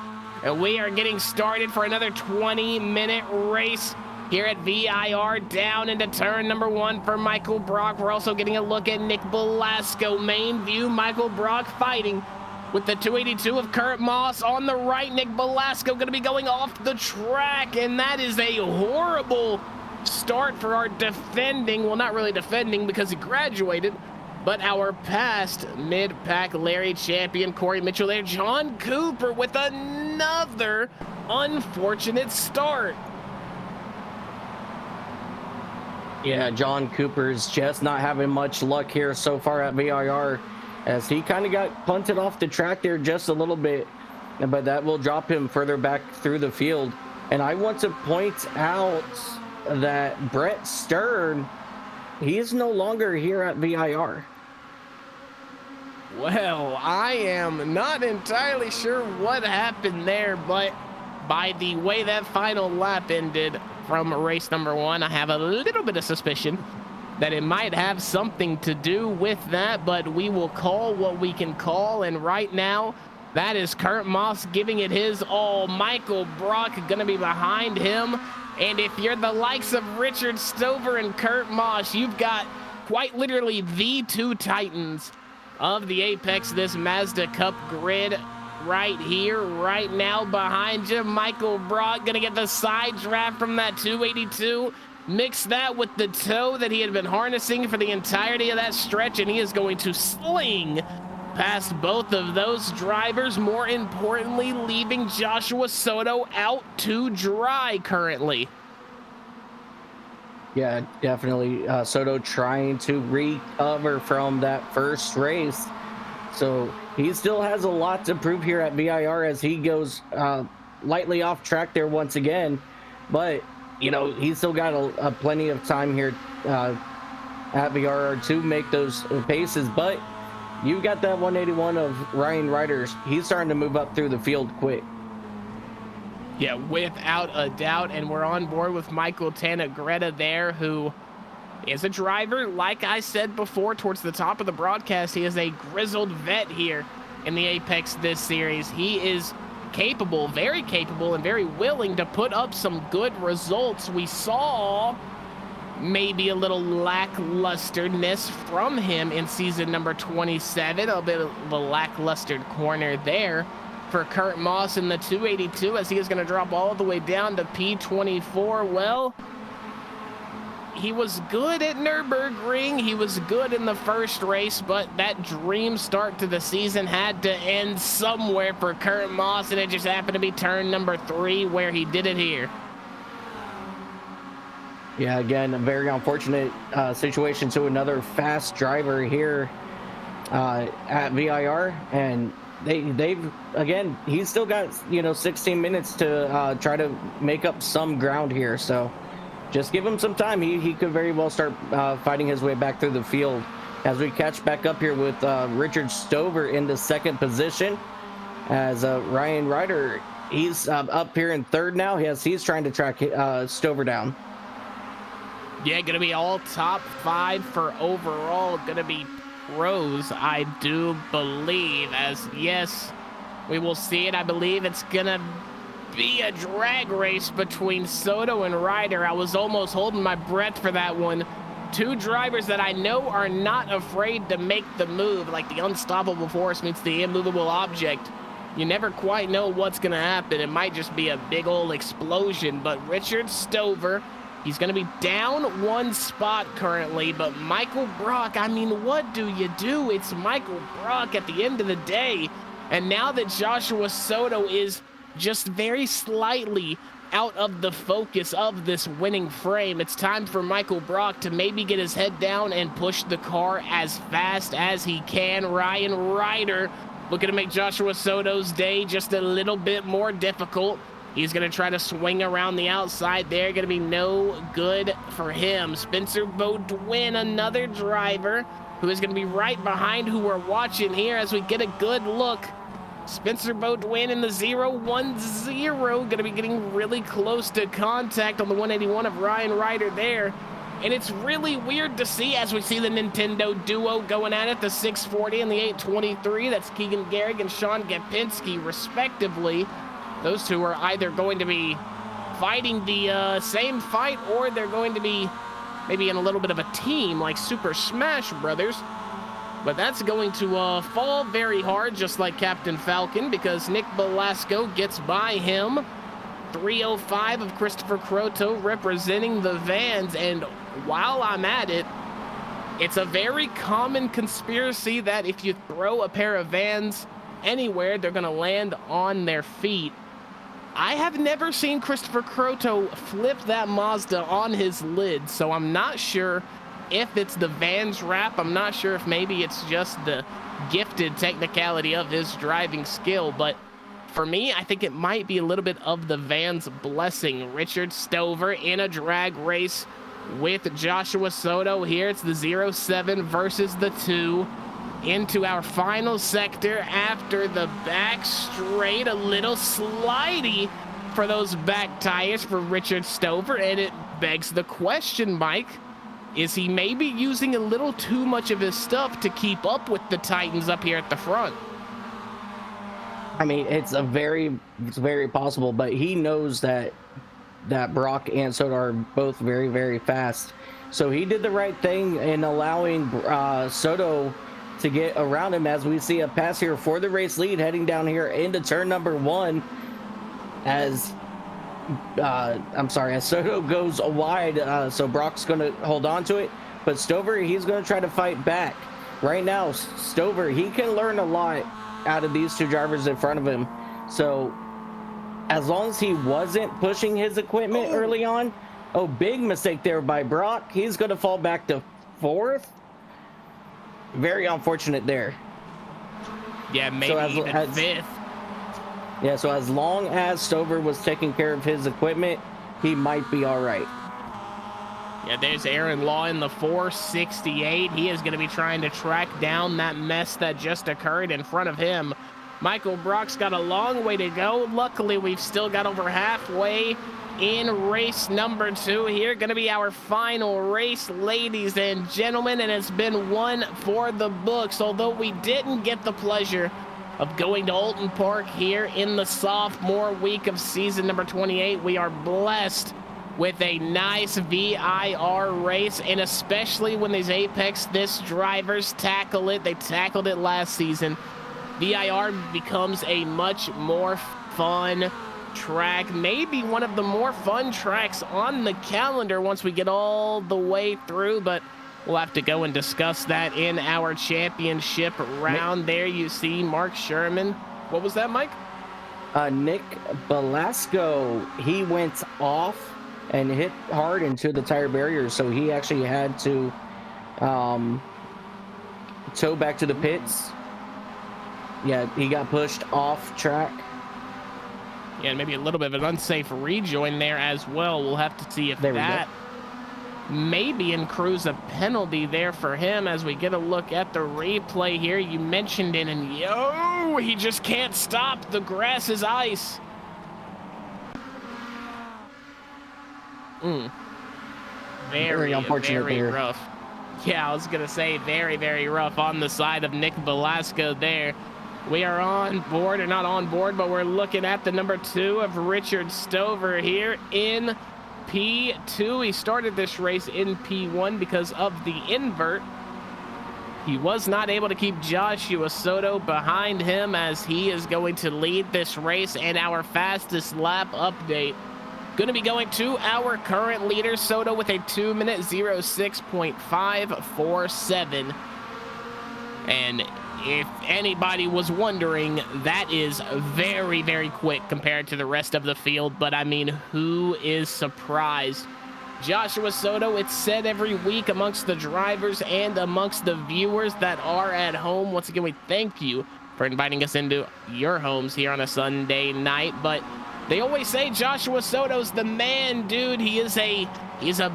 And we are getting started for another 20-minute race here at V.I.R. down into turn number 1 for Michael Brock. We're also getting a look at Nick Belasco. Main view, Michael Brock fighting with the 282 of Kurt Moss on the right. Nick Belasco going to be going off the track, and that is a horrible start for our defending, well, not really defending because he graduated, but our past mid-pack Larry champion Corey Mitchell there. John Cooper with another unfortunate start. Yeah, John Cooper's just not having much luck here so far at V.I.R. as he kind of got punted off the track there just a little bit, but that will drop him further back through the field. And I want to point out that Brett Stern, he is no longer here at V.I.R. Well, I am not entirely sure what happened there, but by the way that final lap ended from race number 1, I have a little bit of suspicion that it might have something to do with that, but we will call what we can call. And right now, that is Kurt Moss giving it his all. Michael Brock going to be behind him. And if you're the likes of Richard Stover and Kurt Moss, you've got quite literally the two titans of the Apex, this Mazda Cup grid right here, right now behind you. Michael Brock gonna get the side draft from that 282. Mix that with the toe that he had been harnessing for the entirety of that stretch, and he is going to sling past both of those drivers. More importantly, leaving Joshua Soto out to dry currently. Yeah, definitely. Soto trying to recover from that first race. So he still has a lot to prove here at V.I.R. as he goes lightly off track there once again. But, you know, he's still got a plenty of time here at V.I.R. to make those paces. But you got that 181 of Ryan Ryder. He's starting to move up through the field quick. Yeah, without a doubt. And we're on board with Michael Tanagretta there, who is a driver. Like I said before, towards the top of the broadcast, he is a grizzled vet here in the Apex this series. He is capable, very capable, and very willing to put up some good results. We saw maybe a little lacklusterness from him in season number 27, a bit of a lackluster corner there for Kurt Moss in the 282 as he is going to drop all the way down to P24. Well, he was good at Nürburgring. He was good in the first race, but that dream start to the season had to end somewhere for Kurt Moss, and it just happened to be turn number 3 where he did it here. Yeah, again, a very unfortunate situation to another fast driver here at V.I.R. And they've again, he's still got, 16 minutes to try to make up some ground here. So just give him some time. He could very well start fighting his way back through the field as we catch back up here with Richard Stover in the second position, as Ryan Ryder, he's up here in third now. He's trying to track Stover down. Yeah, gonna be all top 5 for overall. Gonna be pros, I do believe, as yes, we will see it. I believe it's gonna be a drag race between Soto and Ryder. I was almost holding my breath for that one. Two drivers that I know are not afraid to make the move, like the unstoppable force meets the immovable object. You never quite know what's gonna happen. It might just be a big old explosion. But Richard Stover, he's going to be down 1 spot currently, but Michael Brock, I mean, what do you do? It's Michael Brock at the end of the day. And now that Joshua Soto is just very slightly out of the focus of this winning frame, it's time for Michael Brock to maybe get his head down and push the car as fast as he can. Ryan Ryder looking to make Joshua Soto's day just a little bit more difficult. He's going to try to swing around the outside there. Going to be no good for him. Spencer Beaudoin, another driver who is going to be right behind who we're watching here as we get a good look. Spencer Beaudoin in the 0-1-0. Going to be getting really close to contact on the 181 of Ryan Ryder there. And it's really weird to see as we see the Nintendo duo going at it, the 640 and the 823. That's Keegan Garrick and Sean Gapinski, respectively. Those two are either going to be fighting the same fight, or they're going to be maybe in a little bit of a team like Super Smash Brothers. But that's going to fall very hard, just like Captain Falcon, because Nick Velasco gets by him. 305 of Christopher Croto representing the Vans. And while I'm at it, it's a very common conspiracy that if you throw a pair of Vans anywhere, they're going to land on their feet. I have never seen Christopher Croto flip that Mazda on his lid, so I'm not sure if it's the Vans wrap. I'm not sure if maybe it's just the gifted technicality of his driving skill, but for me, I think it might be a little bit of the Vans blessing. Richard Stover in a drag race with Joshua Soto here. It's the 07 versus the 2 into our final sector after the back straight. A little slidey for those back tires for Richard Stover, and it begs the question, Mike, is he maybe using a little too much of his stuff to keep up with the Titans up here at the front? I mean, it's very possible, but he knows that Brock and Soto are both very, very fast. So he did the right thing in allowing Soto to get around him, as we see a pass here for the race lead heading down here into turn number 1 as as Soto goes wide. So Brock's going to hold on to it, but Stover, he's going to try to fight back. Right now, Stover, he can learn a lot out of these two drivers in front of him. So as long as he wasn't pushing his equipment early on, big mistake there by Brock. He's going to fall back to 4th. Very unfortunate there. Yeah, maybe even 5th. Yeah, so as long as Stover was taking care of his equipment, he might be all right. Yeah, there's Aaron Law in the 468. He is going to be trying to track down that mess that just occurred in front of him. Michael Brock's got a long way to go. Luckily, we've still got over halfway in race number 2 here. Going to be our final race, ladies and gentlemen, and it's been one for the books. Although we didn't get the pleasure of going to Alton Park here in the sophomore week of season number 28, we are blessed with a nice V.I.R race, and especially when these Apex this drivers tackle it. They tackled it last season. V.I.R becomes a much more fun track, maybe one of the more fun tracks on the calendar once we get all the way through, but we'll have to go and discuss that in our championship round. There you see Mark Sherman. What was that, Mike? Nick Velasco, he went off and hit hard into the tire barrier, so he actually had to tow back to the pits. Yeah, he got pushed off track. Yeah, and maybe a little bit of an unsafe rejoin there as well. We'll have to see if that maybe accrues a penalty there for him as we get a look at the replay here. You mentioned it, and he just can't stop. The grass is ice. Very unfortunate, very rough. Yeah, I was gonna say very, very rough on the side of Nick Velasco there. We are on board, or not on board, but we're looking at the number 2 of Richard Stover here in P2. He started this race in P1 because of the invert. He was not able to keep Joshua Soto behind him, as he is going to lead this race. And our fastest lap update going to be going to our current leader, Soto, with a 2-minute 06.547. And if anybody was wondering, that is very, very quick compared to the rest of the field. But I mean, who is surprised? Joshua Soto, it's said every week amongst the drivers and amongst the viewers that are at home. Once again, we thank you for inviting us into your homes here on a Sunday night. But they always say Joshua Soto's the man, dude. He's a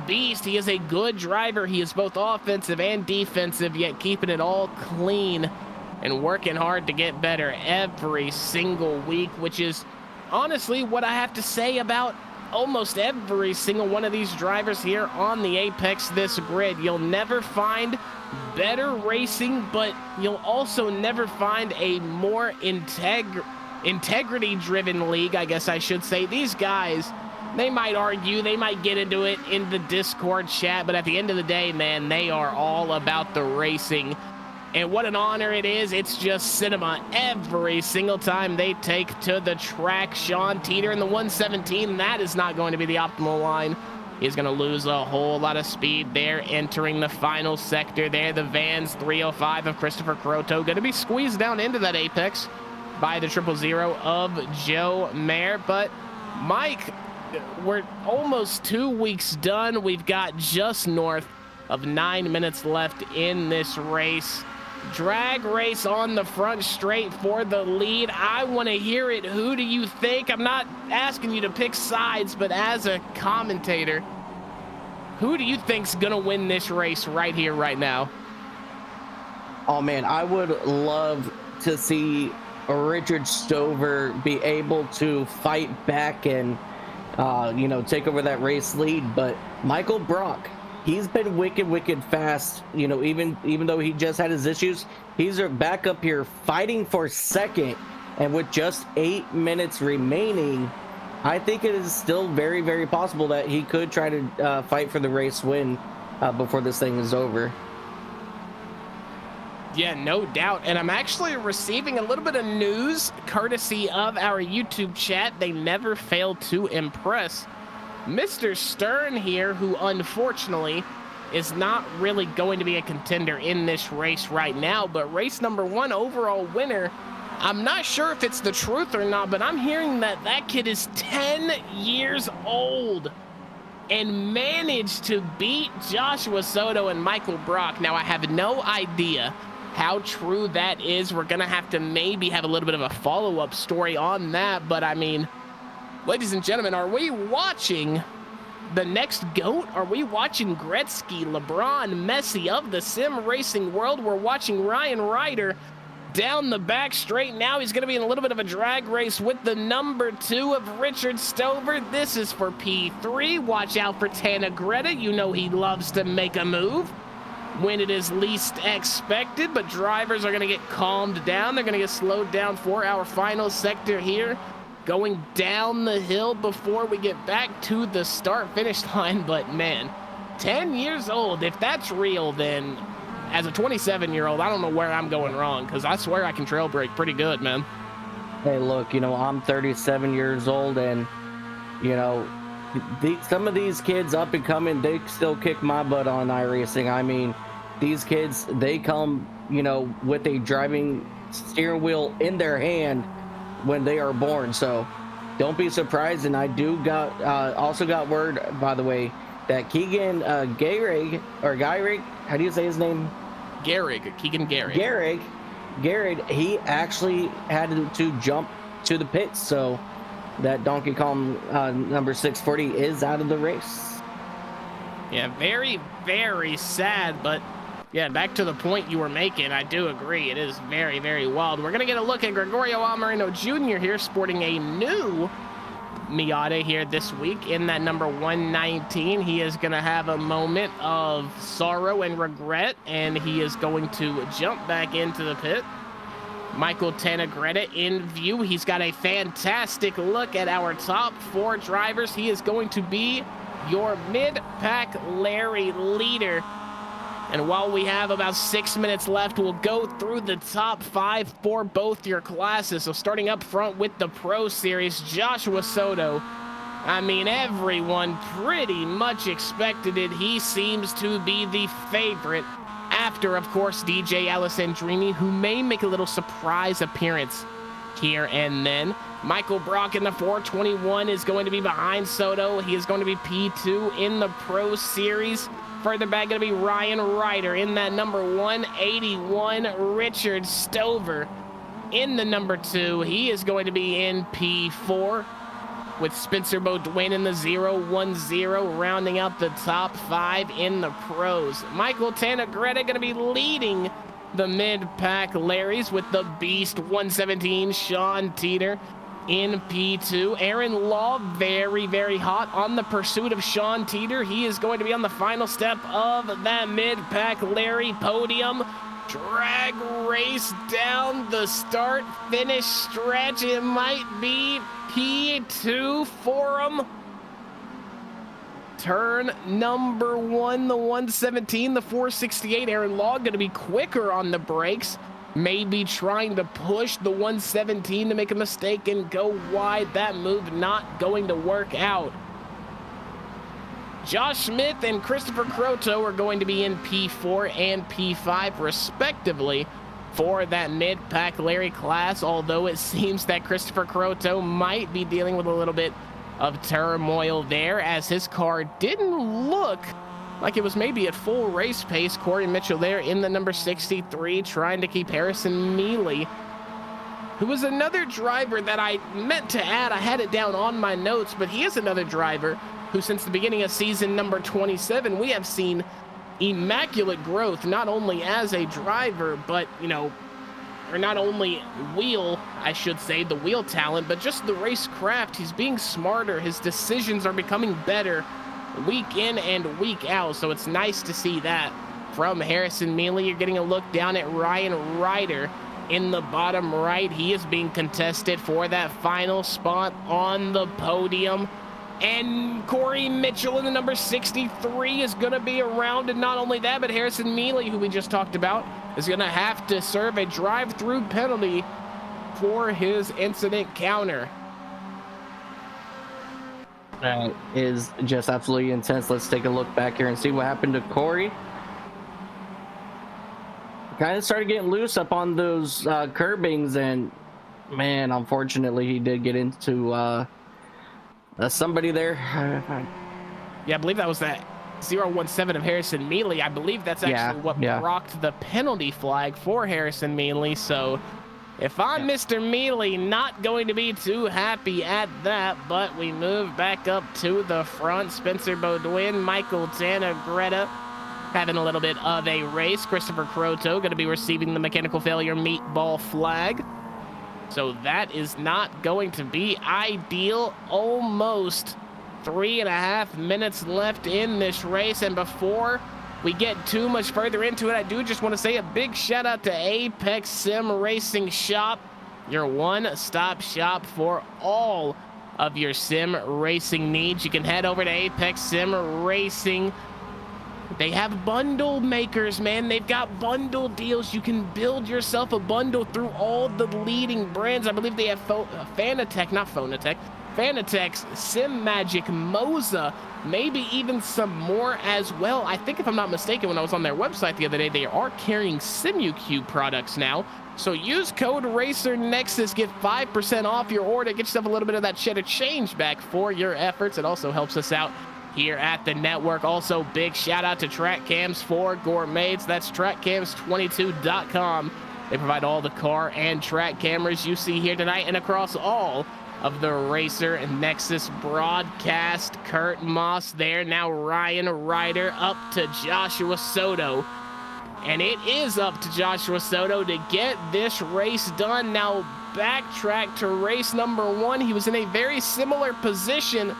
beast. He is a good driver. He is both offensive and defensive, yet keeping it all clean and working hard to get better every single week, which is honestly what I have to say about almost every single one of these drivers here on the Apex this grid. You'll never find better racing, but you'll also never find a more integrity-driven league, I guess I should say. These guys, they might argue, they might get into it in the Discord chat, but at the end of the day, man, they are all about the racing. And what an honor it is. It's just cinema every single time they take to the track. Sean Teeter in the 117, that is not going to be the optimal line. He's going to lose a whole lot of speed there, entering the final sector there. The Vans 305 of Christopher Croto going to be squeezed down into that apex by the 000 of Joe Mayer. But Mike, we're almost 2 weeks done. We've got just north of 9 minutes left in this race. Drag race on the front straight for the lead. I want to hear it. Who do you think? I'm not asking you to pick sides, but as a commentator, who do you think's gonna win this race right here, right now? Oh man, I would love to see Richard Stover be able to fight back and take over that race lead, but Michael Brock, he's been wicked fast. Even though he just had his issues, he's back up here fighting for second, and with just 8 minutes remaining, I think it is still very possible that he could try to fight for the race win before this thing is over. Yeah, no doubt. And I'm actually receiving a little bit of news courtesy of our YouTube chat. They never fail to impress. Mr. Stern here, who unfortunately is not really going to be a contender in this race right now, but race number 1 overall winner, I'm not sure if it's the truth or not, but I'm hearing that that kid is 10 years old and managed to beat Joshua Soto and Michael Brock. Now, I have no idea how true that is. We're going to have to maybe have a little bit of a follow-up story on that, but I mean, ladies and gentlemen, are we watching the next GOAT? Are we watching Gretzky, LeBron, Messi of the sim racing world? We're watching Ryan Ryder down the back straight. Now he's going to be in a little bit of a drag race with the number 2 of Richard Stover. This is for P3. Watch out for Tana Greta. You know he loves to make a move when it is least expected, but drivers are going to get calmed down. They're going to get slowed down for our final sector here, going down the hill before we get back to the start-finish line. But man, 10 years old, if that's real, then as a 27-year-old, I don't know where I'm going wrong, because I swear I can trail brake pretty good, man. Hey, look, I'm 37 years old, and some of these kids up and coming, they still kick my butt on iRacing. I mean, these kids, they come with a driving steering wheel in their hand when they are born, so don't be surprised. And I do also got word, by the way, that Keegan Gehrig, how do you say his name? Keegan Gehrig. Gehrig, he actually had to jump to the pits, so that Donkey Kong number 640 is out of the race. Yeah, very sad, but yeah, back to the point you were making, I do agree. It is very wild. We're going to get a look at Gregorio Almerino Jr. here, sporting a new Miata here this week in that number 119. He is going to have a moment of sorrow and regret, and he is going to jump back into the pit. Michael Tanagretta in view. He's got a fantastic look at our top 4 drivers. He is going to be your mid-pack Larry leader. And while we have about 6 minutes left, we'll go through the top 5 for both your classes. So starting up front with the Pro Series, Joshua Soto. I mean, everyone pretty much expected it. He seems to be the favorite after, of course, DJ Alessandrini, who may make a little surprise appearance here and then. Michael Brock in the 421 is going to be behind Soto. He is going to be P2 in the Pro Series. Further back, going to be Ryan Ryder in that number 181. Richard Stover in the number 2. He is going to be in P4 with Spencer Beaudoin in the 010, rounding out the top 5 in the pros. Michael Tanagretta going to be leading the mid-pack Larrys with the Beast 117, Sean Teeter in P2. Aaron Law, very hot on the pursuit of Sean Teeter. He is going to be on the final step of that mid-pack Larry podium. drag race down the start finish stretch. It might be P2 for him. Turn number 1, the 117, the 468. Aaron Law going to be quicker on the brakes. Maybe trying to push the 117 to make a mistake and go wide. That move not going to work out. Josh Smith and Christopher Croto are going to be in P4 and P5 respectively for that mid-pack Larry class, although it seems that Christopher Croto might be dealing with a little bit of turmoil there, as his car didn't look like it was maybe at full race pace. Corey Mitchell there in the number 63 trying to keep Harrison Mealy, who was another driver that I meant to add. I had it down on my notes, but he is another driver who since the beginning of season number 27, we have seen immaculate growth, not only as a driver, but, you know, or not only wheel, I should say, the wheel talent, but just the race craft. He's being smarter. His decisions are becoming better week in and week out. So it's nice to see that from Harrison Mealy. You're getting a look down at Ryan Ryder in the bottom right. He is being contested for that final spot on the podium. And Corey Mitchell in the number 63 is going to be around. And not only that, but Harrison Mealy, who we just talked about, is going to have to serve a drive-through penalty for his incident counter. That is just absolutely intense. Let's take a look back here and see what happened to Corey. Kind of started getting loose up on those curbings, and man, unfortunately, he did get into somebody there. Yeah, I believe that was that 017 of Harrison Mealy. I believe that's actually what rocked the penalty flag for Harrison Mealy. So if I'm Mr. Mealy, not going to be too happy at that, but we move back up to the front. Spencer Beaudoin, Michael Tannegretta having a little bit of a race. Christopher Croto going to be receiving the mechanical failure meatball flag. So that is not going to be ideal. Almost 3.5 minutes left in this race. And before we get too much further into it, I do just want to say a big shout out to Apex Sim Racing Shop, your one-stop shop for all of your sim racing needs. You can head over to Apex Sim Racing. They have bundle makers, man. They've got bundle deals. You can build yourself a bundle through all the leading brands. I believe they have Fanatec, not Phonatec, Fanatec's, SimMagic, MAZDA, maybe even some more as well. I think if I'm not mistaken, when I was on their website the other day, they are carrying SimuCube products now. So use code RacerNexus, get 5% off your order, get yourself a little bit of that cheddar change back for your efforts. It also helps us out here at the network. Also, big shout out to Track Cams for Gourmets. That's trackcams22.com. They provide all the car and track cameras you see here tonight and across all of the Racer and Nexus broadcast. Kurt Moss there. Now Ryan Ryder up to Joshua Soto. And it is up to Joshua Soto to get this race done. Now backtrack to race number 1. He was in a very similar position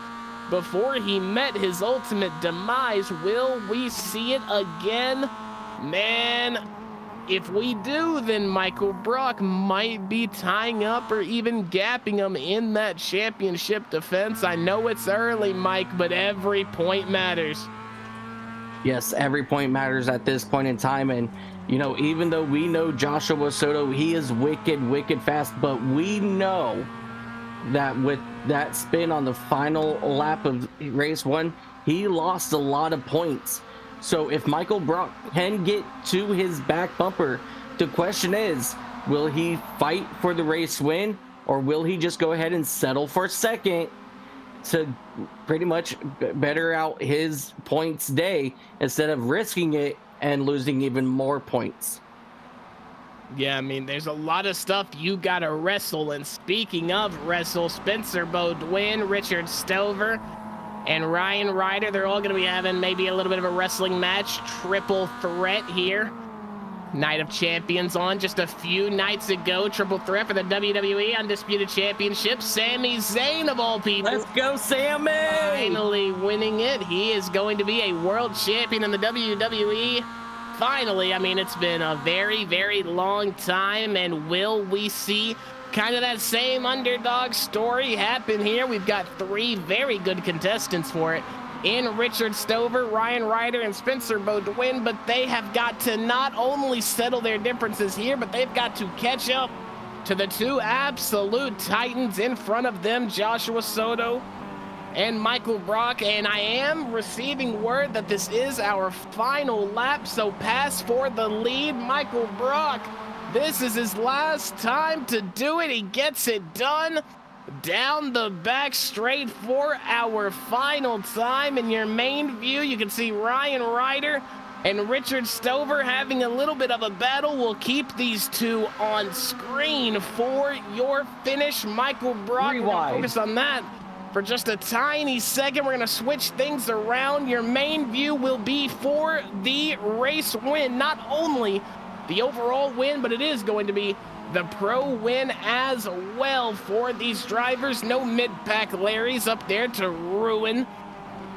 before he met his ultimate demise. Will we see it again? Man, if we do, then Michael Brock might be tying up or even gapping him in that championship defense. I know it's early, Mike, but every point matters. Yes, every point matters at this point in time. And, you know, even though we know Joshua Soto, he is wicked fast, but we know that with that spin on the final lap of race 1, he lost a lot of points. So if Michael Brock can get to his back bumper, the question is, will he fight for the race win, or will he just go ahead and settle for second to pretty much better out his points day instead of risking it and losing even more points? Yeah, I mean, there's a lot of stuff you got to wrestle. And speaking of wrestle, Spencer Beaudoin, Richard Stover, and Ryan Ryder, they're all going to be having maybe a little bit of a wrestling match. Triple threat here. Night of Champions on just a few nights ago. Triple threat for the WWE Undisputed Championship. Sami Zayn, of all people. Let's go, Sami! Finally winning it. He is going to be a world champion in the WWE finally. I mean, it's been a very, very long time, and will we see kind of that same underdog story happen here? We've got 3 very good contestants for it in Richard Stover, Ryan Ryder, and Spencer Beaudoin, but they have got to not only settle their differences here, but they've got to catch up to the 2 absolute titans in front of them, Joshua Soto and Michael Brock. And I am receiving word that this is our final lap, so pass for the lead. Michael Brock, this is his last time to do it. He gets it done down the back straight for our final time. In your main view, you can see Ryan Ryder and Richard Stover having a little bit of a battle. We'll keep these 2 on screen for your finish. Michael Brock, we're gonna focus on that for just a tiny second. We're gonna switch things around. Your main view will be for the race win, not only the overall win, but it is going to be the pro win as well for these drivers. No mid-pack Larrys up there to ruin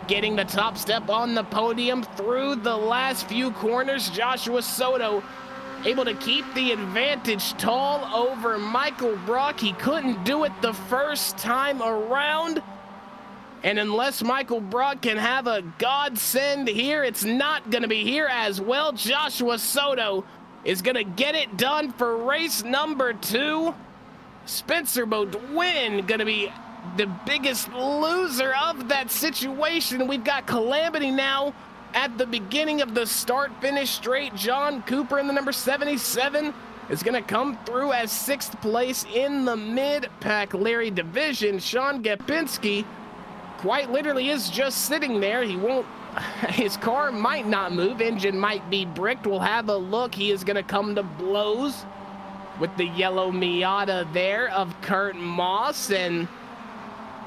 getting the top step on the podium through the last few corners. Joshua Soto able to keep the advantage tall over Michael Brock. He couldn't do it the first time around, and unless Michael Brock can have a godsend here, it's not going to be here as well. Joshua Soto is going to get it done for race number 2. Spencer Beaudoin going to be the biggest loser of that situation. We've got calamity now at the beginning of the start-finish straight. John Cooper in the number 77 is going to come through as 6th place in the mid-pack Larry division. Sean Gapinski quite literally is just sitting there. He won't, his car might not move, engine might be bricked. We'll have a look. He is going to come to blows with the yellow Miata there of Kurt Moss, and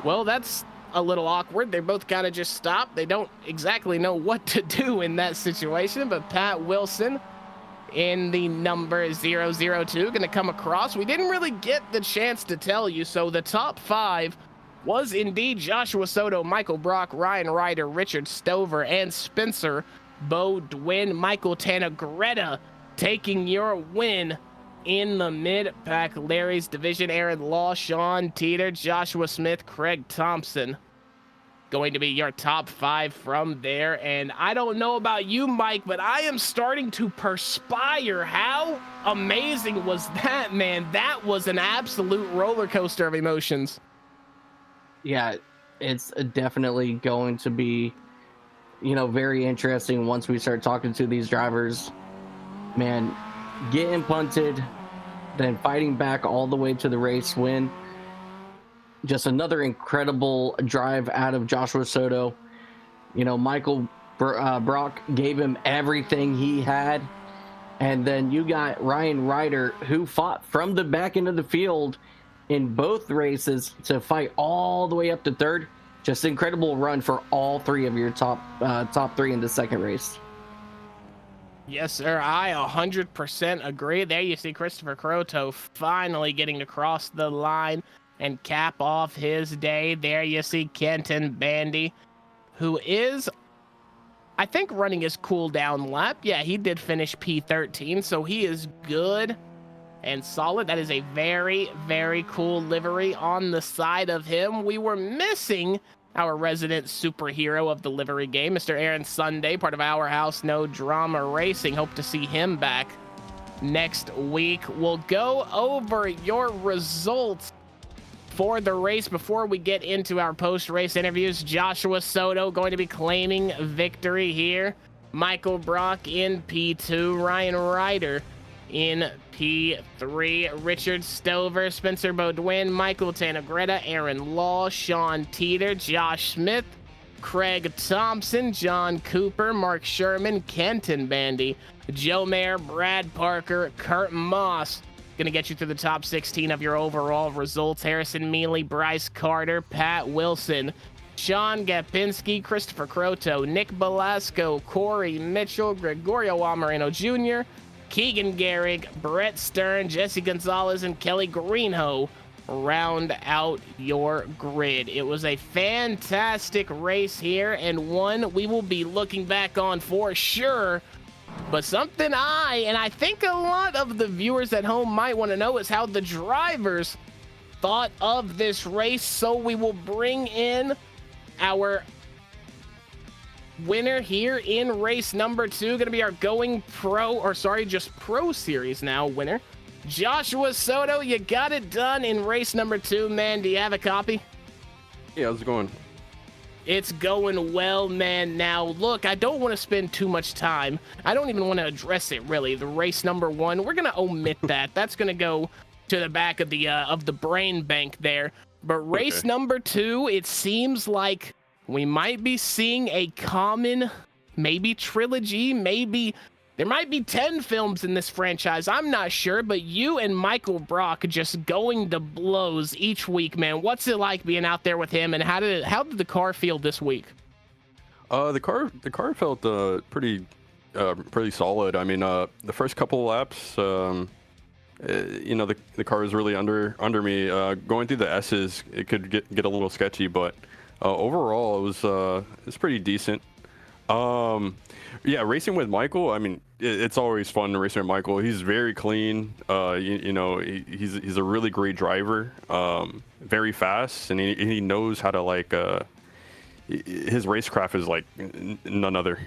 well, that's a little awkward. They both kind of just stopped. They don't exactly know what to do in that situation, but Pat Wilson in the number 002 going to come across. We didn't really get the chance to tell you, so the top 5 was indeed Joshua Soto, Michael Brock, Ryan Ryder, Richard Stover, and Spencer Beaudoin. Michael Tanagretta taking your win in the mid-pack Larry's division. Aaron Law, Sean Teeter, Joshua Smith, Craig Thompson going to be your top 5 from there. And I don't know about you, Mike, but I am starting to perspire. How amazing was that, man? That was an absolute roller coaster of emotions. Yeah, it's definitely going to be, very interesting once we start talking to these drivers. Man, getting punted, then fighting back all the way to the race win. Just another incredible drive out of Joshua Soto. Michael Brock gave him everything he had. And then you got Ryan Ryder, who fought from the back end of the field in both races to fight all the way up to 3rd. Just incredible run for all 3 of your top 3 in the second race. Yes, sir. I 100% agree. There you see Christopher Croto finally getting to cross the line and cap off his day. There you see Kenton Bandy, who is, I think, running his cool down lap. Yeah, he did finish P13, so he is good and solid. That is a very, very cool livery on the side of him. We were missing our resident superhero of the livery game, Mr. Aaron Sunday, part of Our House No Drama Racing. Hope to see him back next week. We'll go over your results for the race before we get into our post-race interviews. Joshua Soto going to be claiming victory here. Michael Brock in P2, Ryan Ryder in P3, Richard Stover, Spencer Beaudoin, Michael Tanagretta, Aaron Law, Sean Teeter, Josh Smith, Craig Thompson, John Cooper, Mark Sherman, Kenton Bandy, Joe Mayer, Brad Parker, Kurt Moss. Gonna get you through the top 16 of your overall results. Harrison Mealy, Bryce Carter, Pat Wilson, Sean Gapinski, Christopher Croto, Nick Belasco, Corey Mitchell, Gregorio Amarino Jr., Keegan Garrick, Brett Stern, Jesse Gonzalez, and Kelly Greenhoe round out your grid. It was a fantastic race here, and one we will be looking back on for sure But something and I think a lot of the viewers at home might want to know is how the drivers thought of this race. So we will bring in our winner here in race number 2. Gonna be our going pro, or sorry, just pro series now winner, Joshua Soto. You got it done in race number 2, man. Do you have a copy? Yeah, how's it going? It's going well, man. Now, look, I don't want to spend too much time. I don't even want to address it, really. The race number 1, we're going to omit that. That's going to go to the back of the brain bank there. But race number 2, it seems like we might be seeing a common, maybe trilogy, maybe there might be 10 films in this franchise. I'm not sure, but you and Michael Brock just going to blows each week, man. What's it like being out there with him, and how did the car feel this week? The car felt pretty solid. I mean, the first couple of laps, you know, the car was really under me. Going through the S's, it could get a little sketchy, but overall it was pretty decent. Yeah, racing with Michael, I mean, it's always fun racing with Michael. He's very clean. You know, he's a really great driver. Very fast, and he knows how to, like, his racecraft is like none other.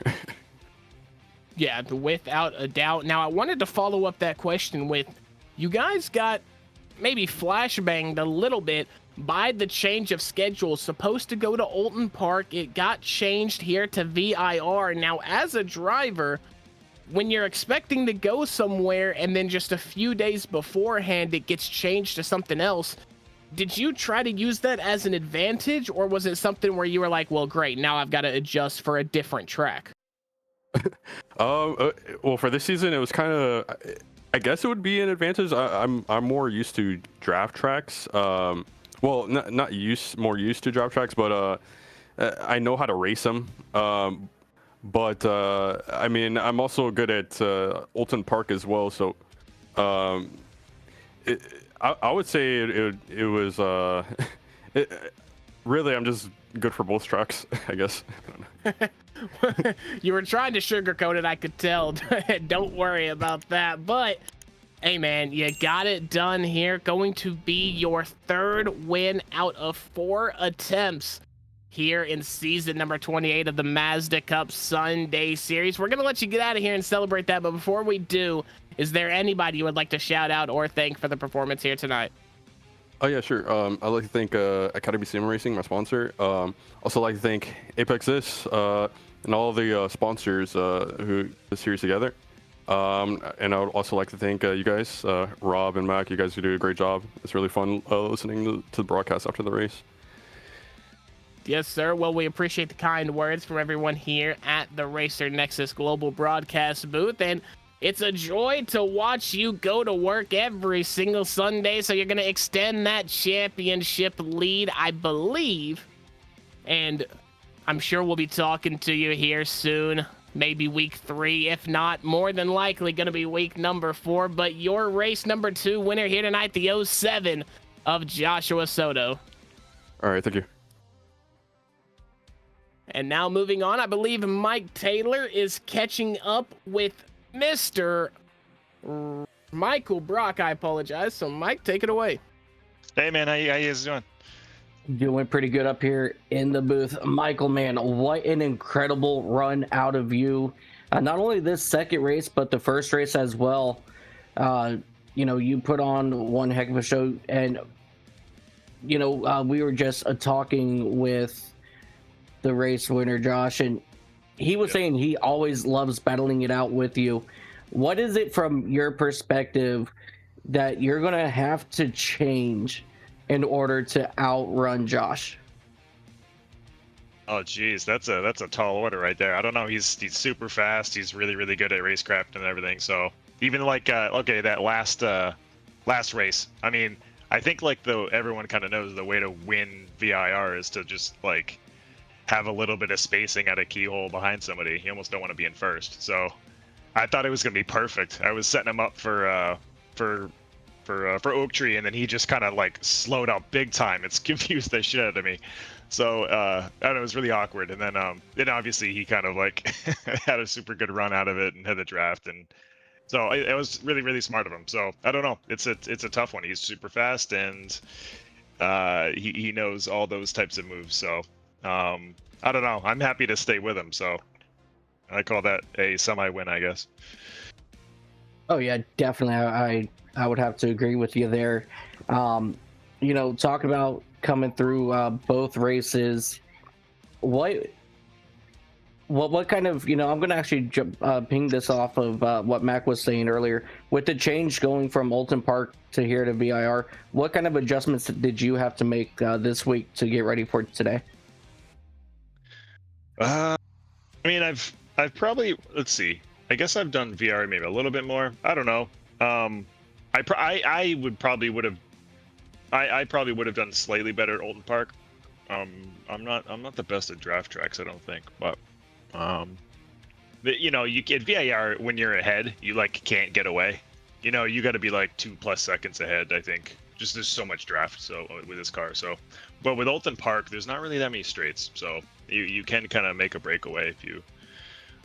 Yeah, without a doubt. Now, I wanted to follow up that question with, you guys got maybe flashbanged a little bit by the change of schedule. Supposed to go to Alton Park, it got changed here to V.I.R. Now, as a driver, when you're expecting to go somewhere and then just a few days beforehand it gets changed to something else, did you try to use that as an advantage, or was it something where you were like, well, great, now I've got to adjust for a different track? Well, for this season, it was kind of, I guess it would be an advantage. I'm more used to draft tracks. Well, not more used to drop tracks, but I know how to race them. But I mean, I'm also good at Alton Park as well. So I would say it was really, I'm just good for both tracks, I guess. I don't know. You were trying to sugarcoat it, I could tell. Don't worry about that. But hey, man, you got it done here. Going to be your 3rd win out of 4 attempts here in season number 28 of the Mazda Cup Sunday Series. We're going to let you get out of here and celebrate that. But before we do, is there anybody you would like to shout out or thank for the performance here tonight? Oh, yeah, sure. I'd like to thank Academy Sim Racing, my sponsor. Also like to thank Apex This and all the sponsors who put the series together. And I would also like to thank you guys, Rob and Mac. You guys do a great job. It's really fun listening to the broadcast after the race. Yes, sir. Well, we appreciate the kind words from everyone here at the Racer Nexus Global Broadcast booth. And it's a joy to watch you go to work every single Sunday. So you're going to extend that championship lead, I believe. And I'm sure we'll be talking to you here soon. Maybe week 3, if not, more than likely going to be week number 4. But your race number 2 winner here tonight, the 07 of Joshua Soto. All right, thank you. And now moving on, I believe Mike Taylor is catching up with Mr. Michael Brock. I apologize. So, Mike, take it away. Hey, man. How you guys doing? Doing pretty good up here in the booth. Michael, man, what an incredible run out of you. Not only this second race, but the first race as well. You know, you put on one heck of a show. And, you know, we were just talking with the race winner, Josh, and he was saying he always loves battling it out with you. What is it from your perspective that you're going to have to change in order to outrun Josh? Oh, geez, that's a tall order right there. I don't know. He's super fast. He's really good at racecraft and everything. So even like okay, that last race. I mean, I think like everyone kind of knows the way to win V.I.R is to just like have a little bit of spacing at a keyhole behind somebody. You almost don't want to be in first. So I thought it was gonna be perfect. I was setting him up for for Oak Tree, and then he just kind of like slowed up big time. It's confused the shit out of me. So I don't know, it was really awkward. And then obviously he kind of like had a super good run out of it and had the draft, and so it was really, really smart of him. So I don't know, it's a tough one. He's super fast, and he knows all those types of moves. So I don't know. I'm happy to stay with him. So I call that a semi-win, I guess. Oh yeah, definitely. I would have to agree with you there. You know, talking about coming through both races, what kind of, you know, I'm gonna actually ping this off of what Mac was saying earlier with the change going from Alton Park to here to V.I.R. What kind of adjustments did you have to make this week to get ready for today? I mean, I've probably, let's see, I guess I've done V.I.R maybe a little bit more. I don't know. I probably would have done slightly better at Alton Park. I'm not the best at draft tracks, I don't think, but you know, you get V.I.R when you're ahead, you like can't get away. You know, you got to be like 2+ seconds ahead, I think. Just there's so much draft so with this car. So, but with Alton Park, there's not really that many straights, so you can kind of make a breakaway if you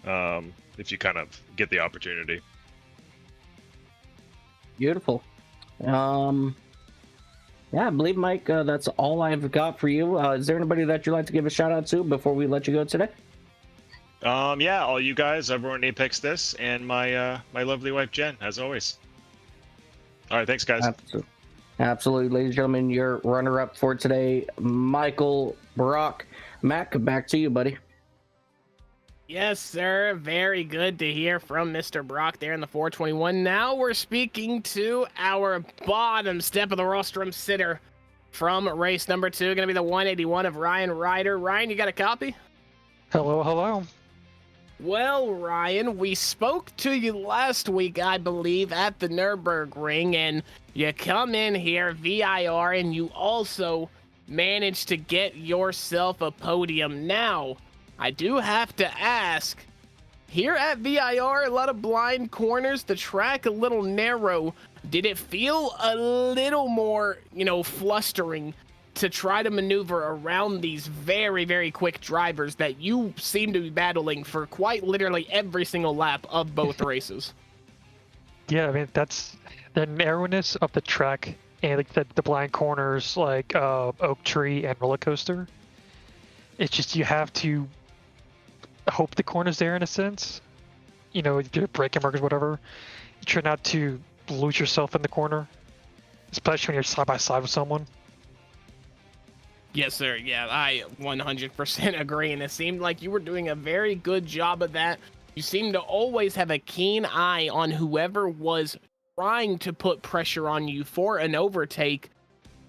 kind of get the opportunity. Beautiful. Yeah, I believe, Mike, that's all I've got for you. Is there anybody that you'd like to give a shout out to before we let you go today? Yeah, all you guys, everyone in Apex this, and my lovely wife Jen, as always. All right, thanks, guys. Absolutely, ladies and gentlemen, your runner-up for today, Michael Brock. Mac, back to you, buddy. Yes, sir. Very good to hear from Mr. Brock there in the 421. Now we're speaking to our bottom step of the rostrum sitter from race number 2. Going to be the 181 of Ryan Ryder. Ryan, you got a copy? Hello, hello. Well, Ryan, we spoke to you last week, I believe, at the Nürburgring, and you come in here, V.I.R, and you also managed to get yourself a podium. Now, I do have to ask, here at V.I.R, a lot of blind corners, the track a little narrow. Did it feel a little more, you know, flustering to try to maneuver around these very, very quick drivers that you seem to be battling for quite literally every single lap of both races? Yeah, I mean, that's the narrowness of the track and like the blind corners like Oak Tree and Roller Coaster. It's just you have to hope the corner's there in a sense. You know, your braking markers, whatever. You try not to lose yourself in the corner, especially when you're side by side with someone. Yes, sir. Yeah, I 100% agree, and it seemed like you were doing a very good job of that. You seem to always have a keen eye on whoever was trying to put pressure on you for an overtake.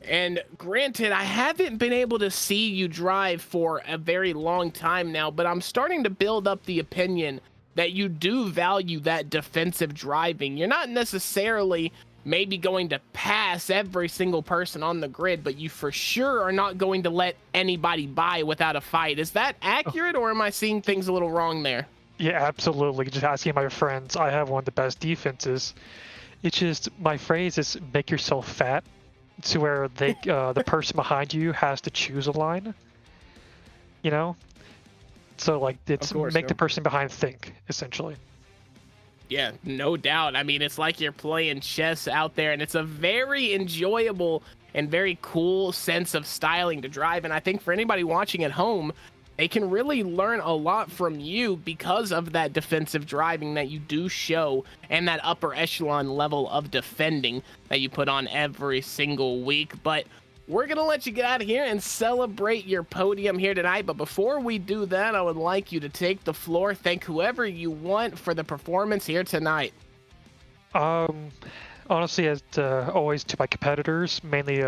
And granted, I haven't been able to see you drive for a very long time now, but I'm starting to build up the opinion that you do value that defensive driving. You're not necessarily maybe going to pass every single person on the grid, but you for sure are not going to let anybody by without a fight. Is that accurate, or am I seeing things a little wrong there? Yeah, absolutely. Just asking my friends, I have one of the best defenses. It's just, my phrase is make yourself fat to where they, the person behind you has to choose a line, you know? So like, it's make the person behind think, essentially. Yeah, no doubt. I mean, it's like you're playing chess out there, and it's a very enjoyable and very cool sense of styling to drive. And I think for anybody watching at home, they can really learn a lot from you because of that defensive driving that you do show and that upper echelon level of defending that you put on every single week. But we're going to let you get out of here and celebrate your podium here tonight. But before we do that, I would like you to take the floor. Thank whoever you want for the performance here tonight. Honestly, as always, to my competitors, mainly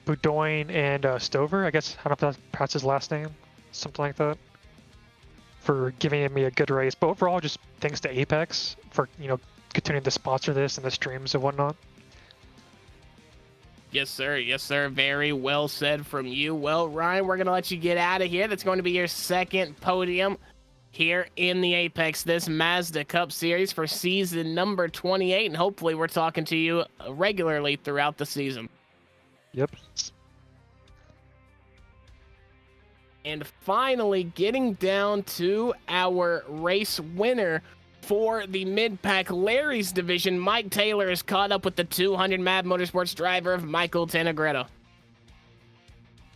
Boudoin and Stover. I guess, I don't know if that's perhaps his last name, something like that, for giving me a good race. But overall, just thanks to Apex for, you know, continuing to sponsor this and the streams and whatnot. Yes, sir. Yes, sir. Very well said from you. Well, Ryan, we're going to let you get out of here. That's going to be your second podium here in the Apex, this Mazda Cup Series for season number 28, and hopefully we're talking to you regularly throughout the season. Yep. And finally, getting down to our race winner for the mid-pack Larry's division, Mike Taylor is caught up with the 200 MAV Motorsports driver of Michael Tenegretta.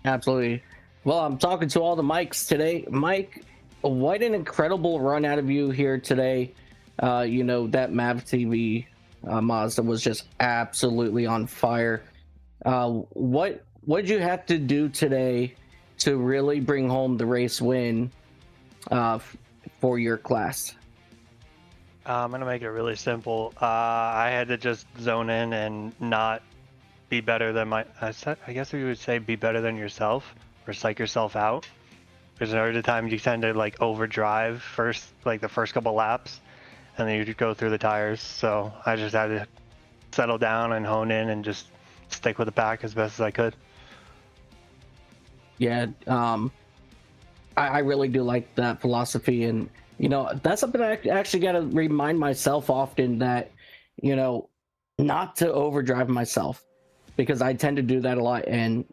Absolutely. Well, I'm talking to all the Mikes today. Mike, what an incredible run out of you here today. You know, that MAV TV Mazda was just absolutely on fire. What did you have to do today to really bring home the race win for your class? I'm gonna make it really simple. I had to just zone in and not be better than I guess we would say be better than yourself, or psych yourself out. Because every time you tend to like overdrive the first couple laps, and then you go through the tires. So I just had to settle down and hone in and just stick with the pack as best as I could. Yeah, I really do like that philosophy, and you know, that's something I actually got to remind myself often, that, you know, not to overdrive myself, because I tend to do that a lot. And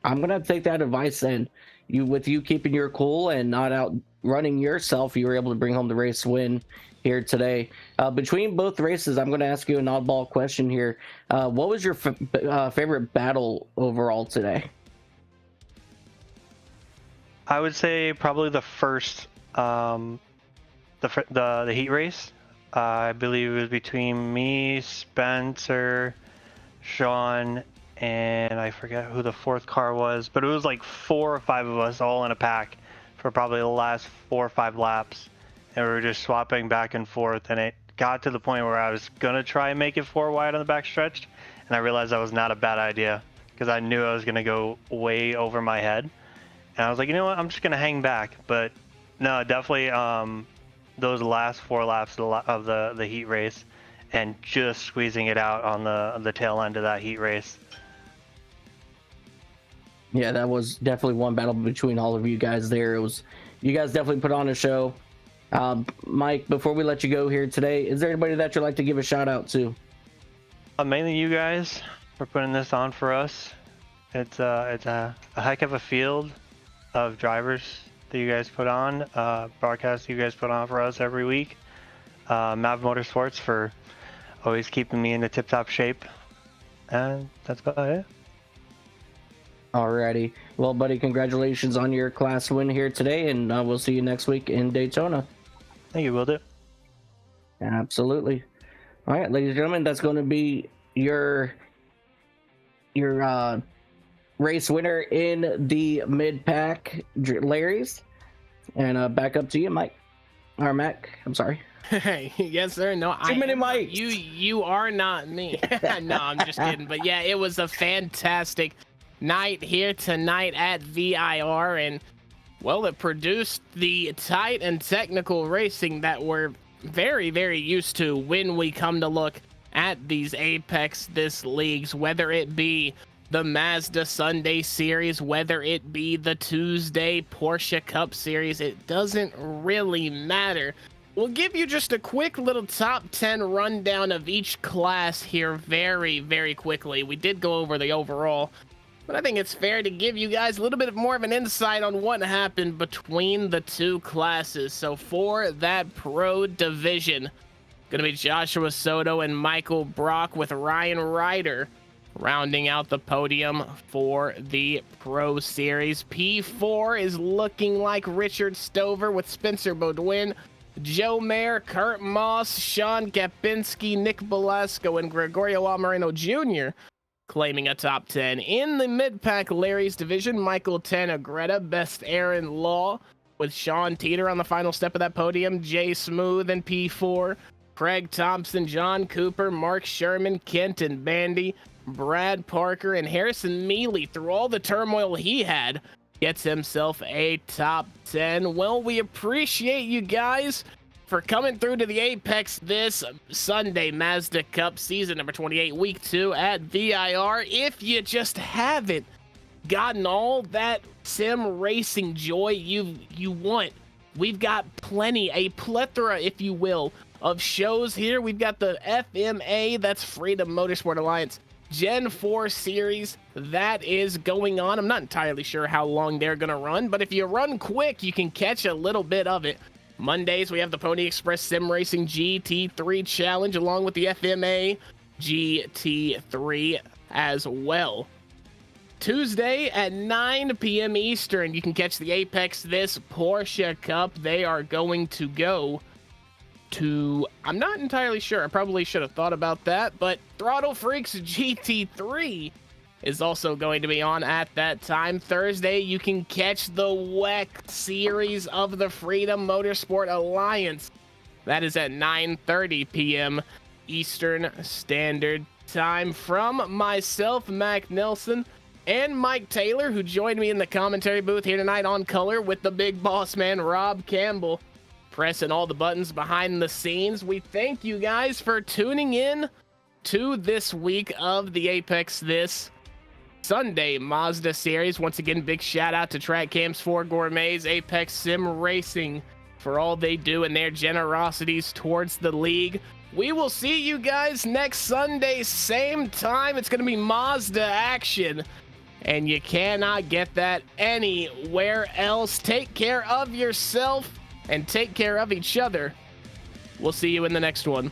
I'm going to take that advice, and with you keeping your cool and not outrunning yourself, you were able to bring home the race win here today. Between both races, I'm going to ask you an oddball question here. What was your favorite battle overall today? I would say probably the first, the heat race. I believe it was between me, Spencer, Sean, and I forget who the fourth car was, but it was like 4 or 5 of us all in a pack for probably the last 4 or 5 laps, and we were just swapping back and forth, and it got to the point where I was gonna try and make it 4 wide on the back stretch, and I realized that was not a bad idea, because I knew I was gonna go way over my head, and I was like, you know what, I'm just gonna hang back. But no, definitely those last 4 laps of the heat race, and just squeezing it out on the tail end of that heat race. Yeah, that was definitely one battle between all of you guys there. You guys definitely put on a show. Mike, before we let you go here today, is there anybody that you'd like to give a shout out to? Mainly you guys for putting this on for us. It's a heck of a field of drivers that you guys put on, broadcasts you guys put on for us every week. MAV Motorsports for always keeping me in the tip-top shape. And that's about it. Alrighty. Well, buddy, congratulations on your class win here today, and we'll see you next week in Daytona. Thank you, will do. Absolutely. All right, ladies and gentlemen, that's going to be your race winner in the mid-pack, Larry's. And back up to you, Mike. Or Mac, I'm sorry. Yes, sir. No, Too many mics. You are not me. No, I'm just kidding. But yeah, it was a fantastic night here tonight at V.I.R. and well, it produced the tight and technical racing that we're very, very used to when we come to look at these Apex this leagues, whether it be the Mazda Sunday Series, whether it be the Tuesday Porsche Cup Series. It doesn't really matter. We'll give you just a quick little top 10 rundown of each class here very, very quickly. We did go over the overall, but I think it's fair to give you guys a little bit more of an insight on what happened between the two classes. So for that pro division, going to be Joshua Soto and Michael Brock with Ryan Ryder rounding out the podium for the Pro Series. P4 is looking like Richard Stover with Spencer Baudouin, Joe Mayer, Kurt Moss, Sean Kapinski, Nick Velasco, and Gregorio Almerino Jr. claiming a top 10. In the mid-pack Larry's division, Michael Tenegretta, Best Aaron Law, with Sean Teeter on the final step of that podium, Jay Smooth and P4, Craig Thompson, John Cooper, Mark Sherman, Kenton Bandy, Brad Parker, and Harrison Mealy, through all the turmoil he had, gets himself a top 10. Well, we appreciate you guys for coming through to the Apex this Sunday Mazda Cup season number 28, week 2 at V.I.R. If you just haven't gotten all that sim racing joy you want we've got a plethora, if you will, of shows here. We've got the FMA, that's Freedom Motorsport Alliance Gen 4 series that is going on. I'm not entirely sure how long they're going to run, but if you run quick, you can catch a little bit of it. Mondays, we have the Pony Express Sim Racing GT3 Challenge along with the FMA GT3 as well. Tuesday at 9 p.m. Eastern, you can catch the Apex This Porsche Cup. They are going to go to, I'm not entirely sure, I probably should have thought about that, but Throttle Freaks GT3 is also going to be on at that time. Thursday, you can catch the WEC series of the Freedom Motorsport Alliance. That is at 9:30 p.m. Eastern Standard Time. From myself, Mac Nelson, and Mike Taylor, who joined me in the commentary booth here tonight on color with the big boss man, Rob Campbell, pressing all the buttons behind the scenes. We thank you guys for tuning in to this week of the Apex This Sunday Mazda series. Once again, big shout out to Track Cams 4 Gourmets, Apex Sim Racing for all they do and their generosities towards the league. We will see you guys next Sunday, same time. It's going to be Mazda action, and you cannot get that anywhere else. Take care of yourself and take care of each other. We'll see you in the next one.